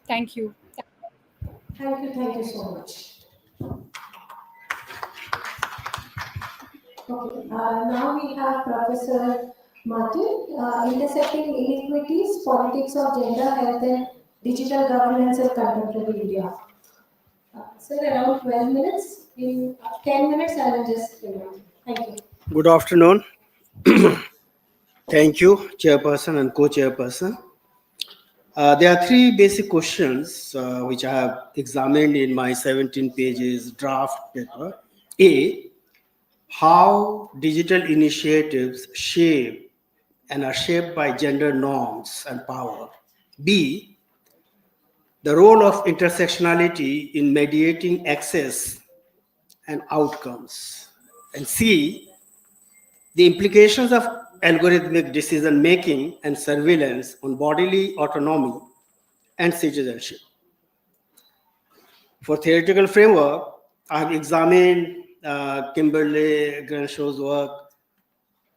Thank you. Thank you so much. Okay, now we have Professor Martin, Intersecting Inequities, Politics of Gender, Health and Digital Governance in Contemporary India. Sir, around 12 minutes. In 10 minutes, I will just remind. Thank you. Good afternoon. Thank you, Chairperson and Co-Chairperson. There are three basic questions which I have examined in my 17 pages draft paper. A, how digital initiatives shape and are shaped by gender norms and power. B, the role of intersectionality in mediating access and outcomes. And C, the implications of algorithmic decision-making and surveillance on bodily autonomy and citizenship. For theoretical framework, I have examined Kimberly Grenshaw's work,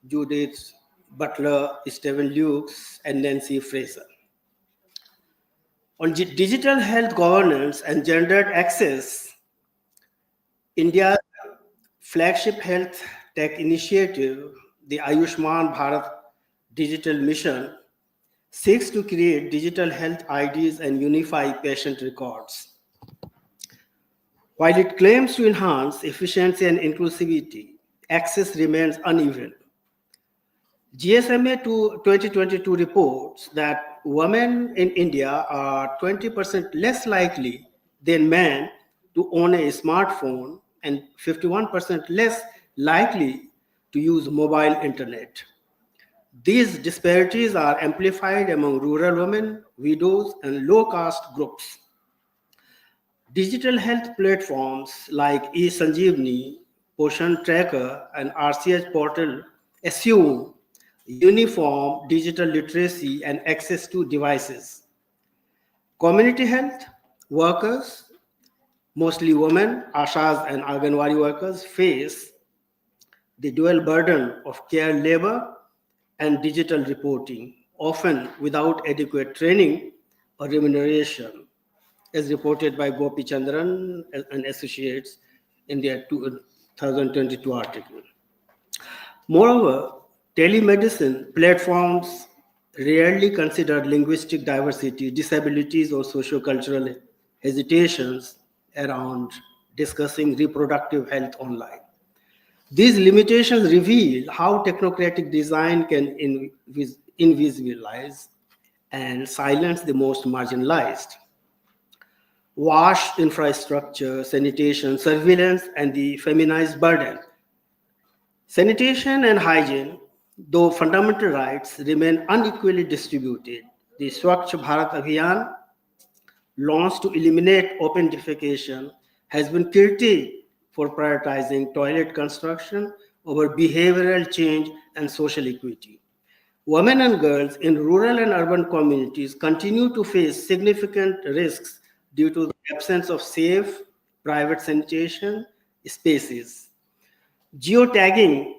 Judith Butler, Stephen Lukes, and Nancy Fraser. On digital health governance and gendered access, India's flagship health tech initiative, the Ayushman Bharat Digital Mission, seeks to create digital health IDs and unify patient records. While it claims to enhance efficiency and inclusivity, access remains uneven. GSMA 2022 reports that women in India are 20% less likely than men to own a smartphone and 51% less likely to use mobile internet. These disparities are amplified among rural women, widows, and low-caste groups. Digital health platforms like eSanjeevani, Poshan Tracker, and RCH portal assume uniform digital literacy and access to devices. Community health workers, mostly women, Ashas and Anganwadi workers, face the dual burden of care labor and digital reporting, often without adequate training or remuneration, as reported by Gopi Chandran and Associates in their 2022 article. Moreover, telemedicine platforms rarely consider linguistic diversity, disabilities, or sociocultural hesitations around discussing reproductive health online. These limitations reveal how technocratic design can invisibilize and silence the most marginalized. WASH infrastructure, sanitation, surveillance, and the feminized burden. Sanitation and hygiene, though fundamental rights, remain unequally distributed. The Swachh Bharat Abhiyan, launched to eliminate open defecation, has been critiqued for prioritizing toilet construction over behavioral change and social equity. Women and girls in rural and urban communities continue to face significant risks due to the absence of safe private sanitation spaces. Geotagging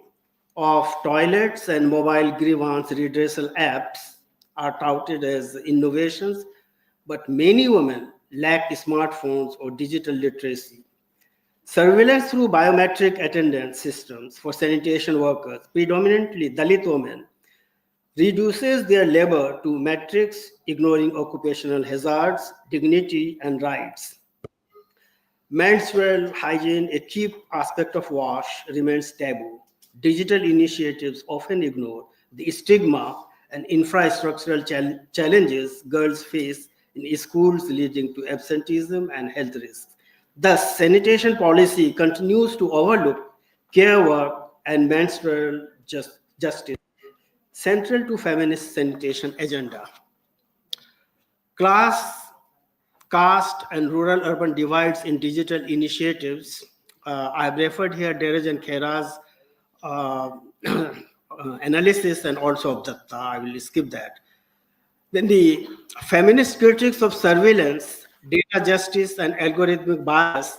of toilets and mobile grievance redressal apps are touted as innovations, but many women lack smartphones or digital literacy. Surveillance through biometric attendance systems for sanitation workers, predominantly Dalit women, reduces their labor to metrics, ignoring occupational hazards, dignity, and rights. Menstrual hygiene, a key aspect of WASH, remains taboo. Digital initiatives often ignore the stigma and infrastructural challenges girls face in schools, leading to absenteeism and health risks. Thus, sanitation policy continues to overlook care work and menstrual justice, central to feminist sanitation agenda. Class, caste, and rural-urban divides in digital initiatives. I have referred here Deraj and Khera's analysis and also of Datta. I will skip that. Then the feminist critics of surveillance, data justice, and algorithmic bias.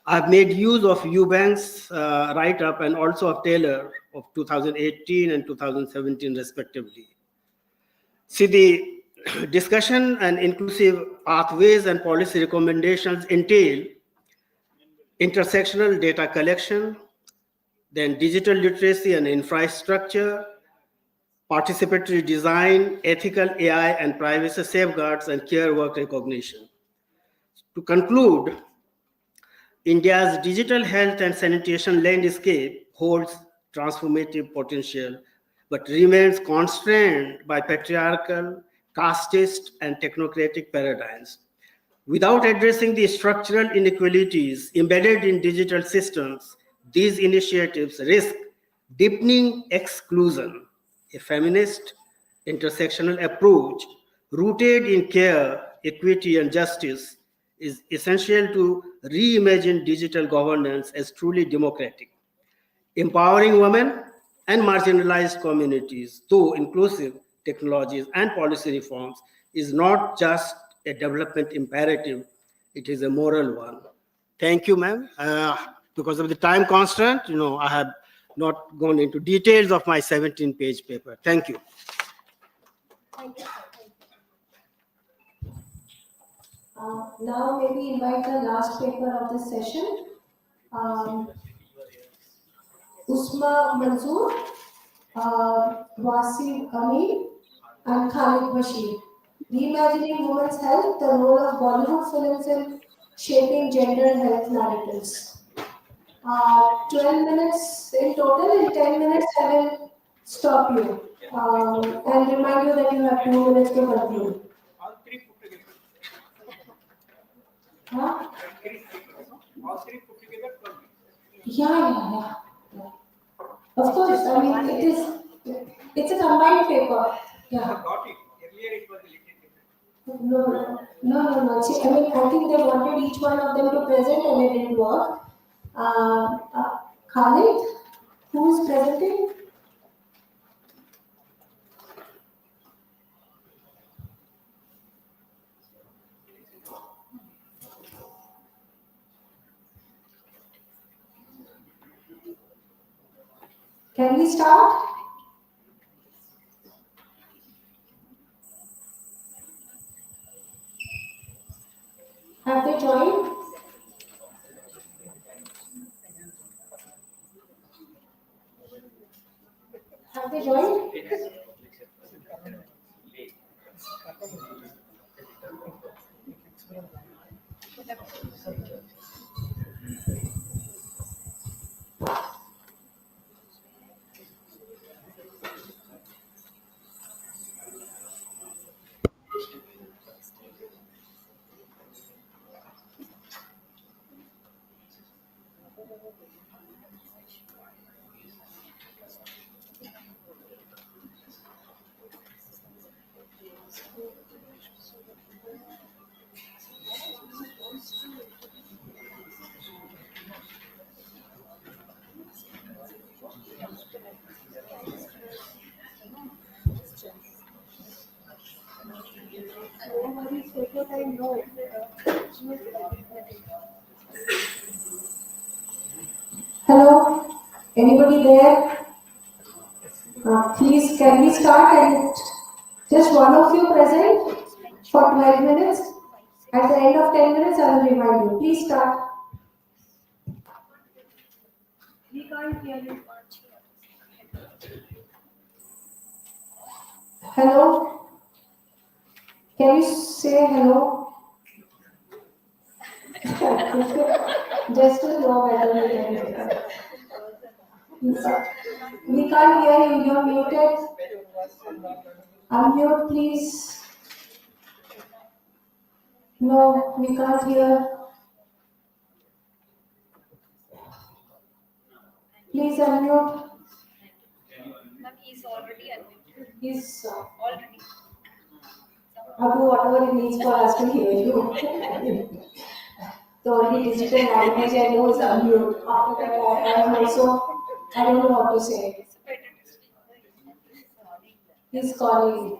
I've made use of Eubank's write-up and also of Taylor of 2018 and 2017 respectively. See, the discussion and inclusive pathways and policy recommendations entail intersectional data collection, then digital literacy and infrastructure, participatory design, ethical AI and privacy safeguards, and care work recognition. To conclude, India's digital health and sanitation landscape holds transformative potential, but remains constrained by patriarchal, casteist, and technocratic paradigms. Without addressing the structural inequalities embedded in digital systems, these initiatives risk deepening exclusion. A feminist intersectional approach rooted in care, equity, and justice is essential to reimagine digital governance as truly democratic. Empowering women and marginalized communities through inclusive technologies and policy reforms is not just a development imperative, it is a moral one. Thank you, ma'am. Because of the time constraint, I have not gone into details of my 17-page paper. Thank you. Now maybe invite the last paper of this session. Usma Manzoor, Wasim Amin, and Khalid Bashir. Reimagining women's health, the role of Bollywood films in shaping gender and health narratives. 12 minutes in total. In 10 minutes, I will stop you and remind you that you have 2 minutes to conclude. Huh? Yeah. Of course, I mean, it's a combined paper. Yeah. No. See, I mean, I think they wanted each one of them to present and it didn't work. Khalid, who is presenting? Can we start? Have they joined? Have they joined? Hello, anybody there? Please, can we start and just one of you present for 12 minutes? At the end of 10 minutes, I will remind you. Please start. We can't hear you. Hello? Can you say hello? Just a slow better. We can't hear you. You're muted. Unmute, please. No, we can't hear. Please unmute. He's already unmuted. He's Already. I'll do whatever it needs for us to hear you. The only digital language I know is unmute. After that, I am also, I don't know what to say. He's calling.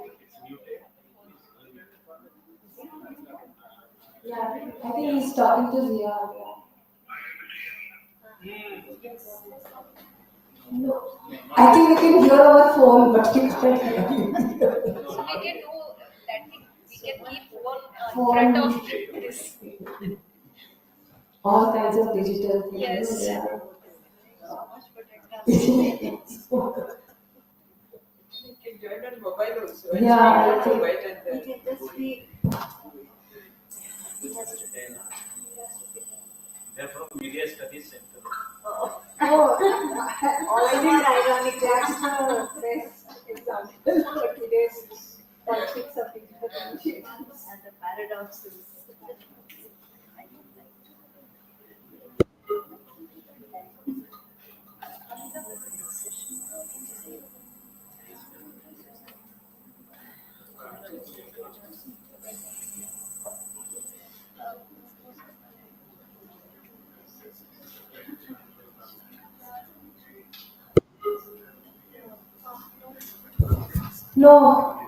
Yeah, I think he's talking to Zia. No, I think we can hear our phone, but we can't hear you. So we can do that. We can keep phone in front of this. All kinds of digital things. Yes. Yeah. So much for You can join on mobile also. Yeah, I think- Mobile and We can just be. They're from Media Studies Center. Already ironic. That's the best example for today's politics of digital initiatives and the paradoxes. No.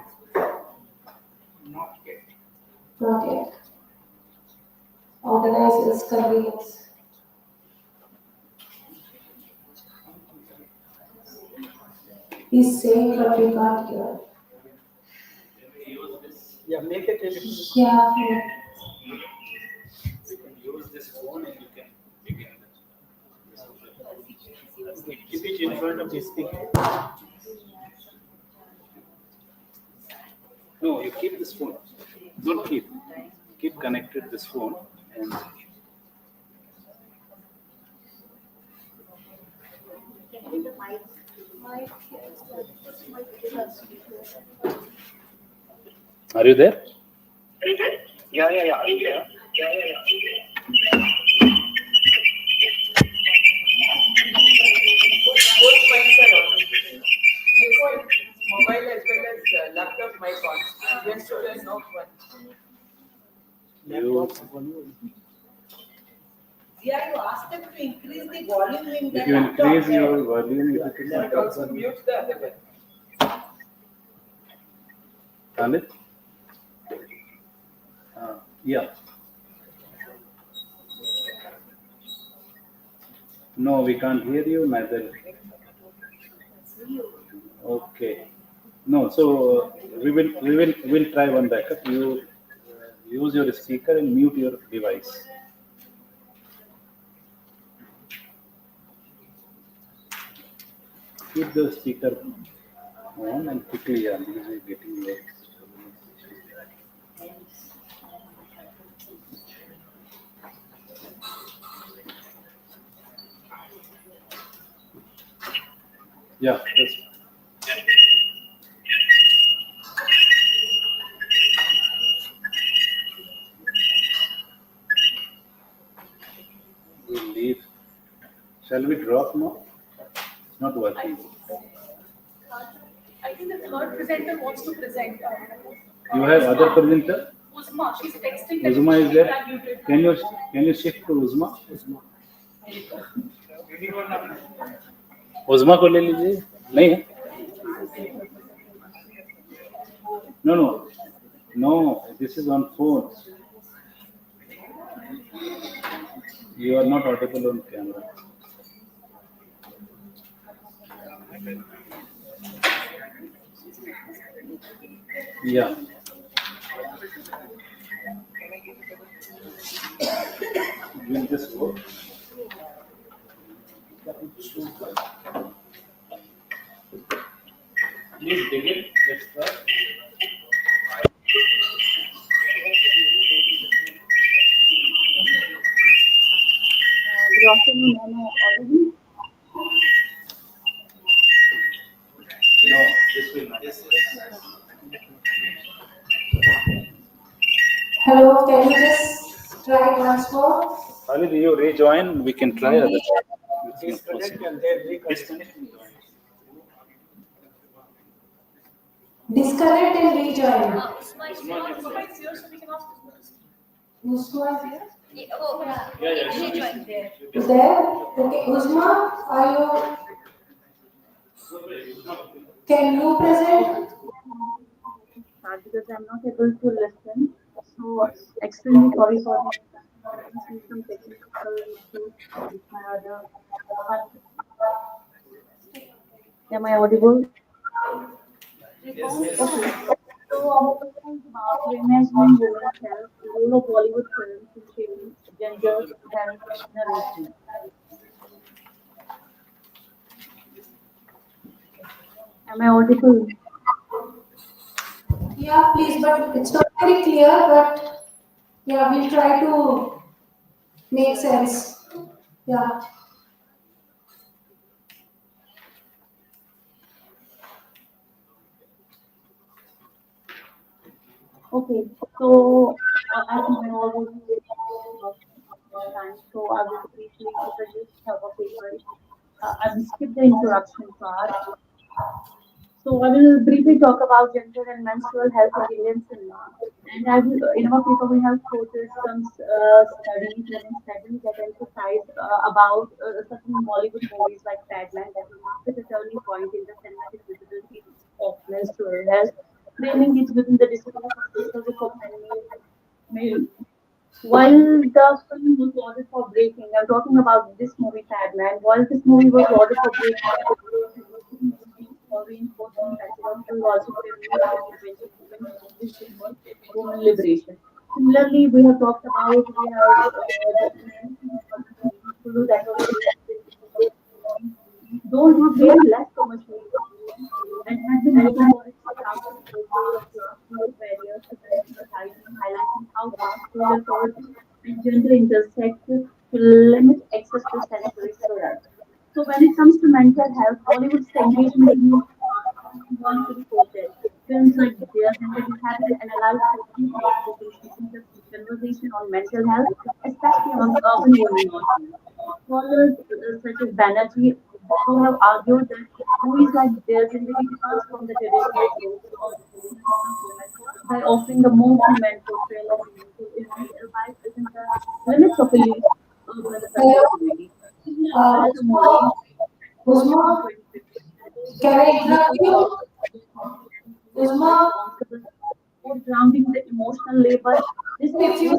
not yet. Not yet. Organize is convenience. He's saying, but we can't hear. Yeah, make it a little. Yeah. You can use this phone and you can begin. Keep it in front of the speaker. No, you keep this phone. Don't keep. Keep connected this phone and are you there? Yeah. I'm there. Both mics are on. You put mobile as well as laptop mic on. When students off one. Yeah, you ask them to increase the volume in the If you laptop. increase your volume, it will That also mute the other one. Amit? Yeah. No, we can't hear you neither. Okay. No, so we'll try one backup. You use your speaker and mute your device. Keep the speaker on and quickly getting your. Yeah, that's we'll leave Shall we drop now? It's not working. I think the third presenter wants to present. You have other presenter? Uzma, she's texting. Uzma is there. Can you shift to Uzma? Uzma को ले लीजिए. नहीं है? No. This is on phone. You are not audible on camera. Yeah. Will this work? Please begin. Let's start. Good afternoon, am I audible? No, this will not. Hello, can you just try once more? Khalid, you rejoin. We can try other. Disconnect and then reconnect. Disconnect and rejoin. Uzma is here, so we can ask Uzma is here? She joined there. There? Okay, Uzma, are you? Can you present? Because I'm not able to listen. So extremely sorry for some technical issues with my other. Am I audible? Yes. Okay. So our question is about women's and women's health, the role of Bollywood films in shaping gender health narration. Am I audible? Yeah, please, but it's not very clear, but yeah, we'll try to make sense. Yeah. Okay, so I think we're already time, so I would briefly introduce our paper. I will skip the introduction part. So I will briefly talk about gender and menstrual health in Indian cinema. And I will, in our paper, we have quoted some studies, women studies that emphasize about certain Bollywood movies like Padman that marked a turning point in the cinematic visibility of menstrual health, framing it within the discourse of psychology for male. While the film was lauded for breaking, I'm talking about this movie Padman. While this movie was lauded for breaking for reinforcing patriarchal logic and preventing women liberation. Similarly, we have talked about we have that was those who pay less commercially and have been looking for its barriers to advertising, highlighting how pastoral authority and gender intersect to limit access to sanitary products. So when it comes to mental health, Bollywood's engagement in one to be quoted. Films like Dear Gender have analyzed conversation on mental health, especially among urban women. Scholars such as Banerjee who have argued that movies like Dear Zindagi transform the traditional tropes of women by offering the more human portrayal of mental illness by pushing the limits of elite urban activity. Uzma, can I interrupt you? Uzma, grounding the emotional labor. This if you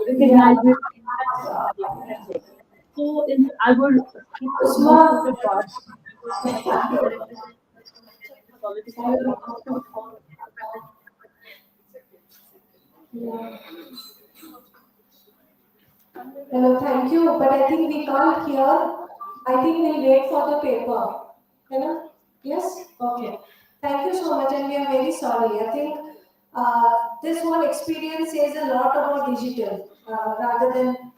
recognize it. So I would skip most of the parts. Hello, thank you, but I think we can't hear. I think we'll wait for the paper. Hello? Yes? Okay. Thank you so much, and we are very sorry. I think this whole experience says a lot about digital rather than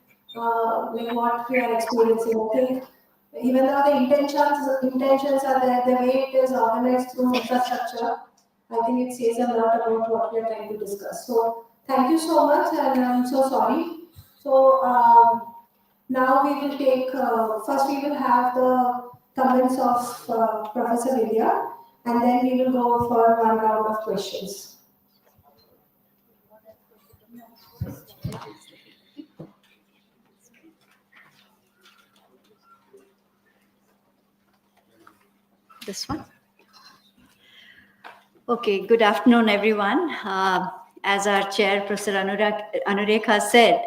like what we are experiencing. I think even though the intentions are there, the way it is organized through infrastructure, I think it says a lot about what we are trying to discuss. So thank you so much, and I'm so sorry. So now we will take, first we will have the comments of Professor Vidya, and then we will go for one round of questions. This one? Okay, good afternoon, everyone. As our chair, Professor Anurekha said,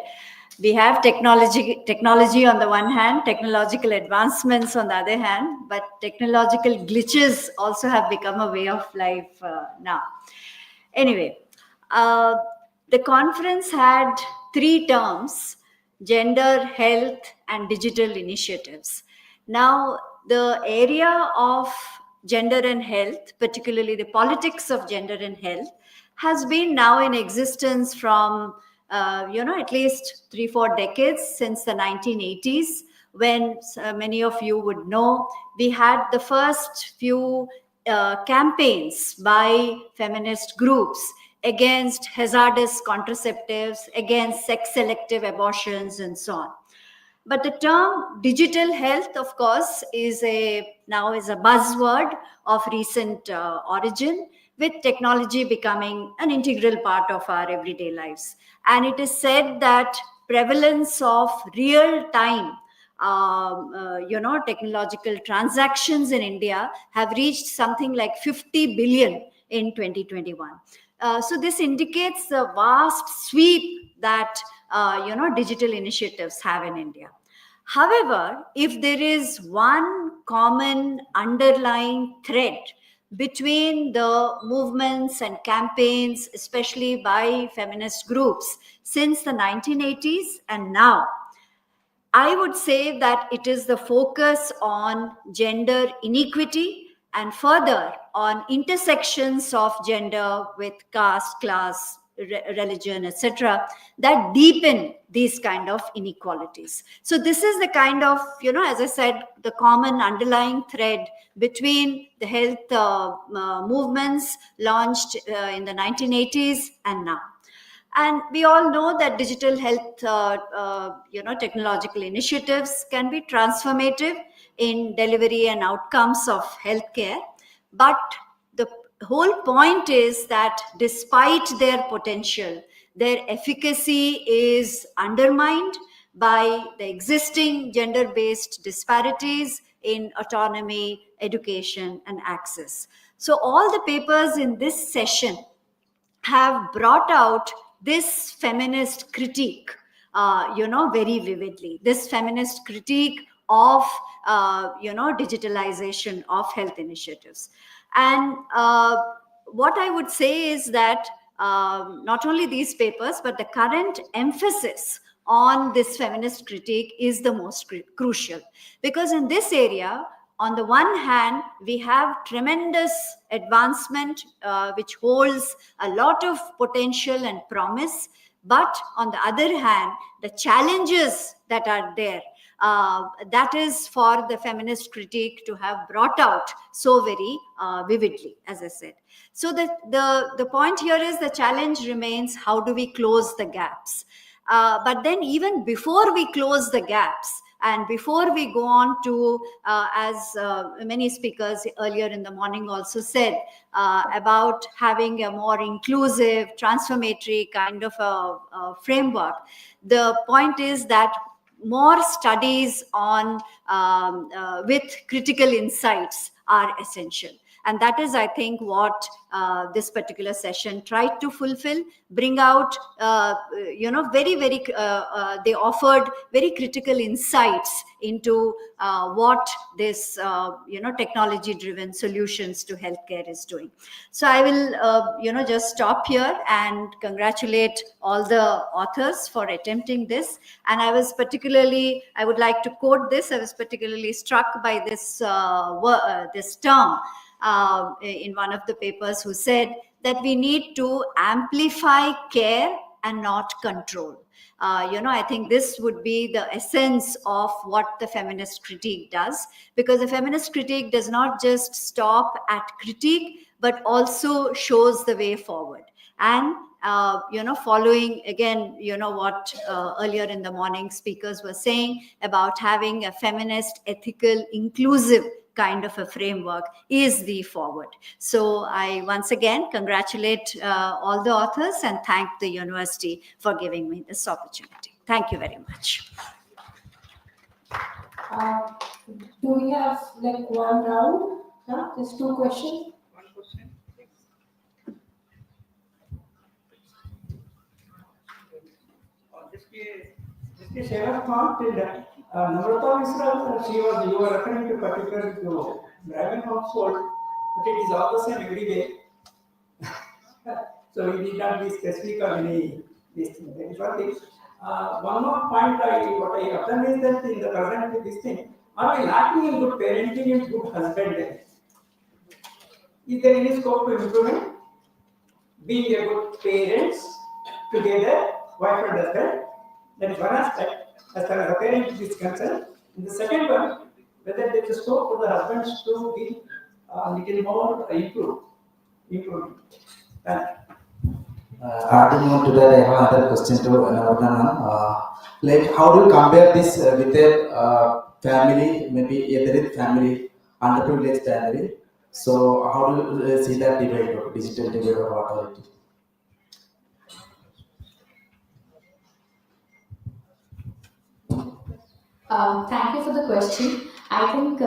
we have technology on the one hand, technological advancements on the other hand, but technological glitches also have become a way of life now. Anyway, the conference had 3 terms: gender, health, and digital initiatives. Now, the area of gender and health, particularly the politics of gender and health, has been now in existence from, at least 3-4 decades, since the 1980s, when many of you would know, we had the first few campaigns by feminist groups against hazardous contraceptives, against sex-selective abortions, and so on. But the term digital health, of course, now is a buzzword of recent origin, with technology becoming an integral part of our everyday lives. And it is said that prevalence of real-time technological transactions in India have reached something like 50 billion in 2021. So this indicates the vast sweep that digital initiatives have in India. However, if there is one common underlying thread between the movements and campaigns, especially by feminist groups, since the 1980s and now, I would say that it is the focus on gender inequity and further on intersections of gender with caste, class, religion, etc., that deepen these kind of inequalities. So this is the kind of, as I said, the common underlying thread between the health movements launched in the 1980s and now. And we all know that digital health, technological initiatives can be transformative in delivery and outcomes of healthcare. But the whole point is that despite their potential, their efficacy is undermined by the existing gender-based disparities in autonomy, education, and access. So all the papers in this session have brought out this feminist critique, very vividly. This feminist critique of, digitalization of health initiatives. And what I would say is that not only these papers, but the current emphasis on this feminist critique is the most crucial. Because in this area, on the one hand, we have tremendous advancement, which holds a lot of potential and promise. But on the other hand, the challenges that are there, that is for the feminist critique to have brought out so very vividly, as I said. So the point here is the challenge remains, how do we close the gaps? But then even before we close the gaps, and before we go on to, as many speakers earlier in the morning also said, about having a more inclusive, transformatory kind of a framework, the point is that more studies on with critical insights are essential. And that is, I think, what this particular session tried to fulfill, bring out, they offered very critical insights into what this, technology-driven solutions to healthcare is doing. So I will, just stop here and congratulate all the authors for attempting this. And I would like to quote this. I was particularly struck by this, this term in one of the papers, who said that we need to amplify care and not control. I think this would be the essence of what the feminist critique does, because the feminist critique does not just stop at critique, but also shows the way forward. And following again, what earlier in the morning speakers were saying about having a feminist, ethical, inclusive kind of a framework is the forward. So I once again congratulate all the authors and thank the university for giving me this opportunity. Thank you very much. Do we have like one round? Yeah, just 2 questions. जिसके share of thought Namrata Mishra, you were referring to particular to Brahmin household, but it is all the same every day. So we need not be specific on any this thing. That is one thing. One more point what I observed is that in the present this thing, are we lacking in good parenting and good husbandry? Is there any scope to improvement? Being a good parents together, wife and husband, that is one aspect as far as the parent is concerned. And the second one, whether there is a scope for the husbands to be a little more improved. Adding on to that, I have another question to Navardhan. Like, how do you compare this with a family, maybe a Dalit family, underprivileged family? So, how do you see that divide of digital divide of authority? Thank you for the question. I think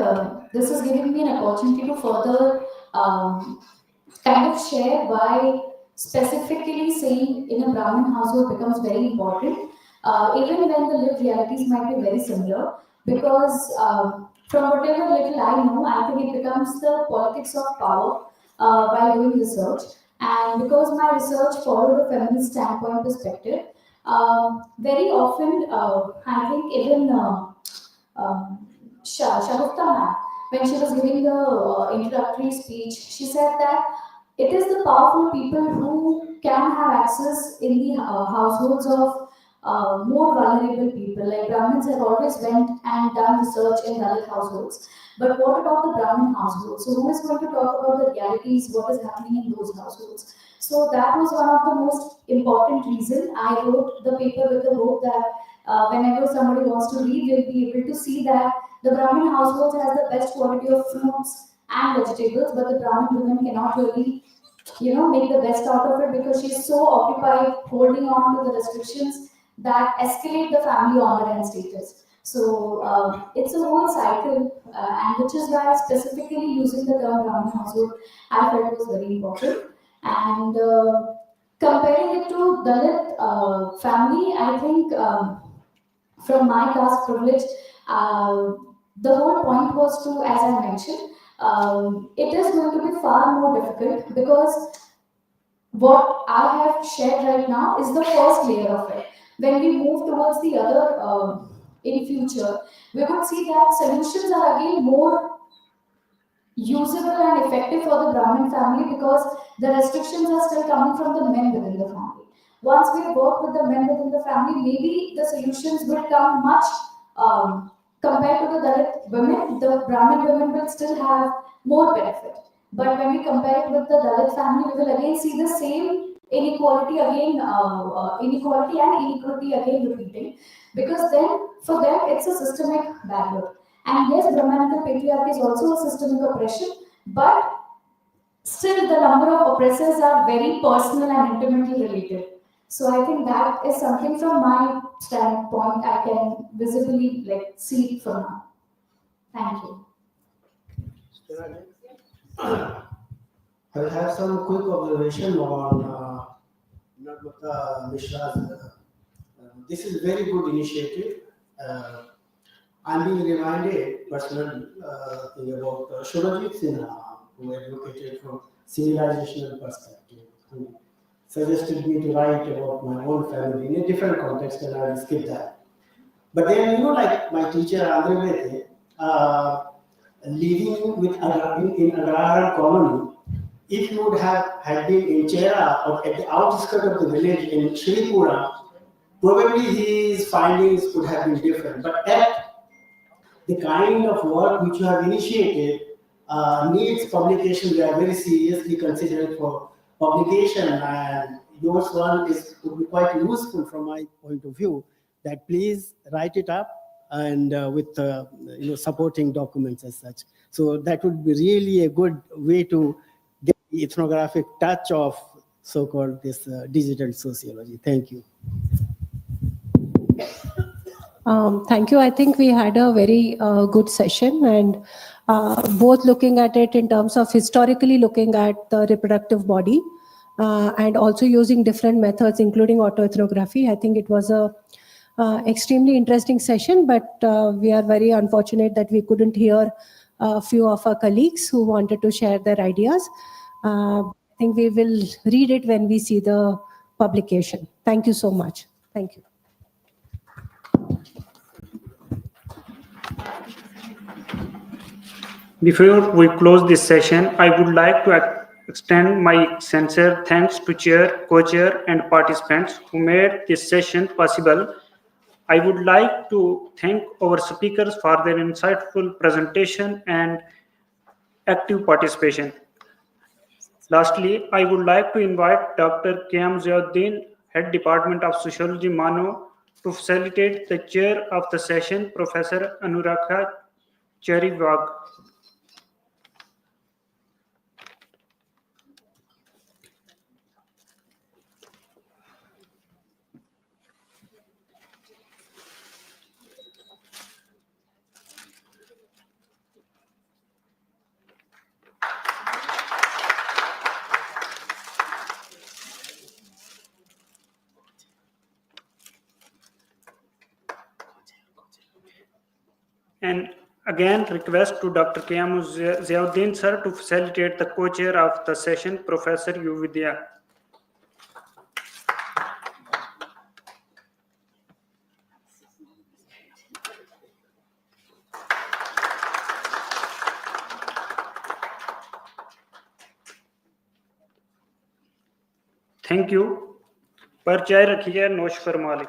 this is giving me an opportunity to further kind of share why specifically saying in a Brahmin household becomes very important, even when the lived realities might be very similar, because from whatever little I know, I think it becomes the politics of power while doing research. And because my research followed a feminist standpoint perspective, very often, I think even Sharufta ma'am, when she was giving the introductory speech, she said that it is the powerful people who can have access in the households of more vulnerable people. Like Brahmins have always went and done research in Dalit households. But what about the Brahmin households? So who is going to talk about the realities, what is happening in those households? So that was one of the most important reasons I wrote the paper with the hope that whenever somebody wants to read, they'll be able to see that the Brahmin household has the best quality of fruits and vegetables, but the Brahmin woman cannot really, make the best out of it because she's so occupied holding on to the restrictions that escalate the family honor and status. So it's a whole cycle, and which is why specifically using the term Brahmin household, I felt was very important. And comparing it to Dalit family, I think from my caste privilege, the whole point was to, as I mentioned, it is going to be far more difficult because what I have shared right now is the first layer of it. When we move towards the other in future, we would see that solutions are again more usable and effective for the Brahmin family because the restrictions are still coming from the men within the family. Once we work with the men within the family, maybe the solutions will come much compared to the Dalit women. The Brahmin women will still have more benefit. But when we compare it with the Dalit family, we will again see the same inequality again, inequality and inequality again repeating. Because then, for them, it's a systemic barrier. And yes, Brahmanical patriarchy is also a systemic oppression, but still the number of oppressors are very personal and intimately related. So I think that is something from my standpoint I can visibly see it for now. Thank you. I have some quick observation on Nagmata Mishra's. This is very good initiative. I'm being reminded personally about Shurajit Sinha, who advocated from civilizational perspective, who suggested me to write about my own family in a different context, and I will skip that. But then, like my teacher Andre living with in Agraran colony, if you would have had been in Chera or at the outskirts of the village in Shripura, probably his findings could have been different. But at the kind of work which you have initiated needs publication, we are very seriously considering for publication, and yours one would be quite useful from my point of view, that please write it up and with supporting documents as such. So that would be really a good way to get the ethnographic touch of so-called this digital sociology. Thank you. Thank you. I think we had a very good session, and both looking at it in terms of historically looking at the reproductive body and also using different methods, including autoethnography. I think it was a extremely interesting session, but we are very unfortunate that we couldn't hear a few of our colleagues who wanted to share their ideas. I think we will read it when we see the publication. Thank you so much. Thank you. Before we close this session, I would like to extend my sincere thanks to chair, co-chair, and participants who made this session possible. I would like to thank our speakers for their insightful presentation and active participation. Lastly, I would like to invite Dr. Qiyam Ziauddin, Head Department of Sociology, MANUU, to facilitate the chair of the session, Professor Anurakha Cherivag. And again, request to Dr. Qiyam Ziauddin sir to facilitate the co-chair of the session, Professor Yuvidya. Thank you. पर चाय रखी जाए नोश फरमा ले.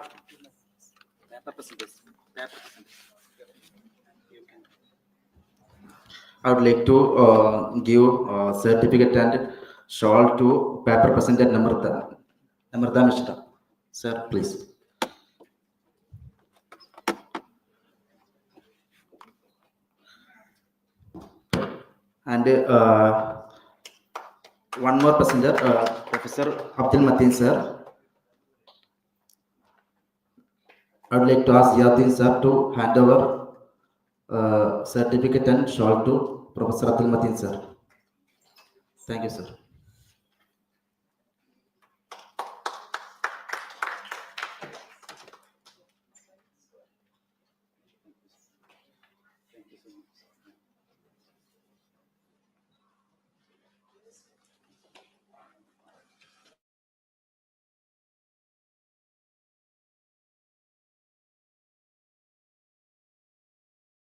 I would like to give certificate and shawl to paper presented Namrata Mishra. Sir, please. And one more passenger, Professor Abdul Mateen sir. I would like to ask Yatin sir to hand over certificate and shawl to Professor Abdul Mateen sir. Thank you, sir.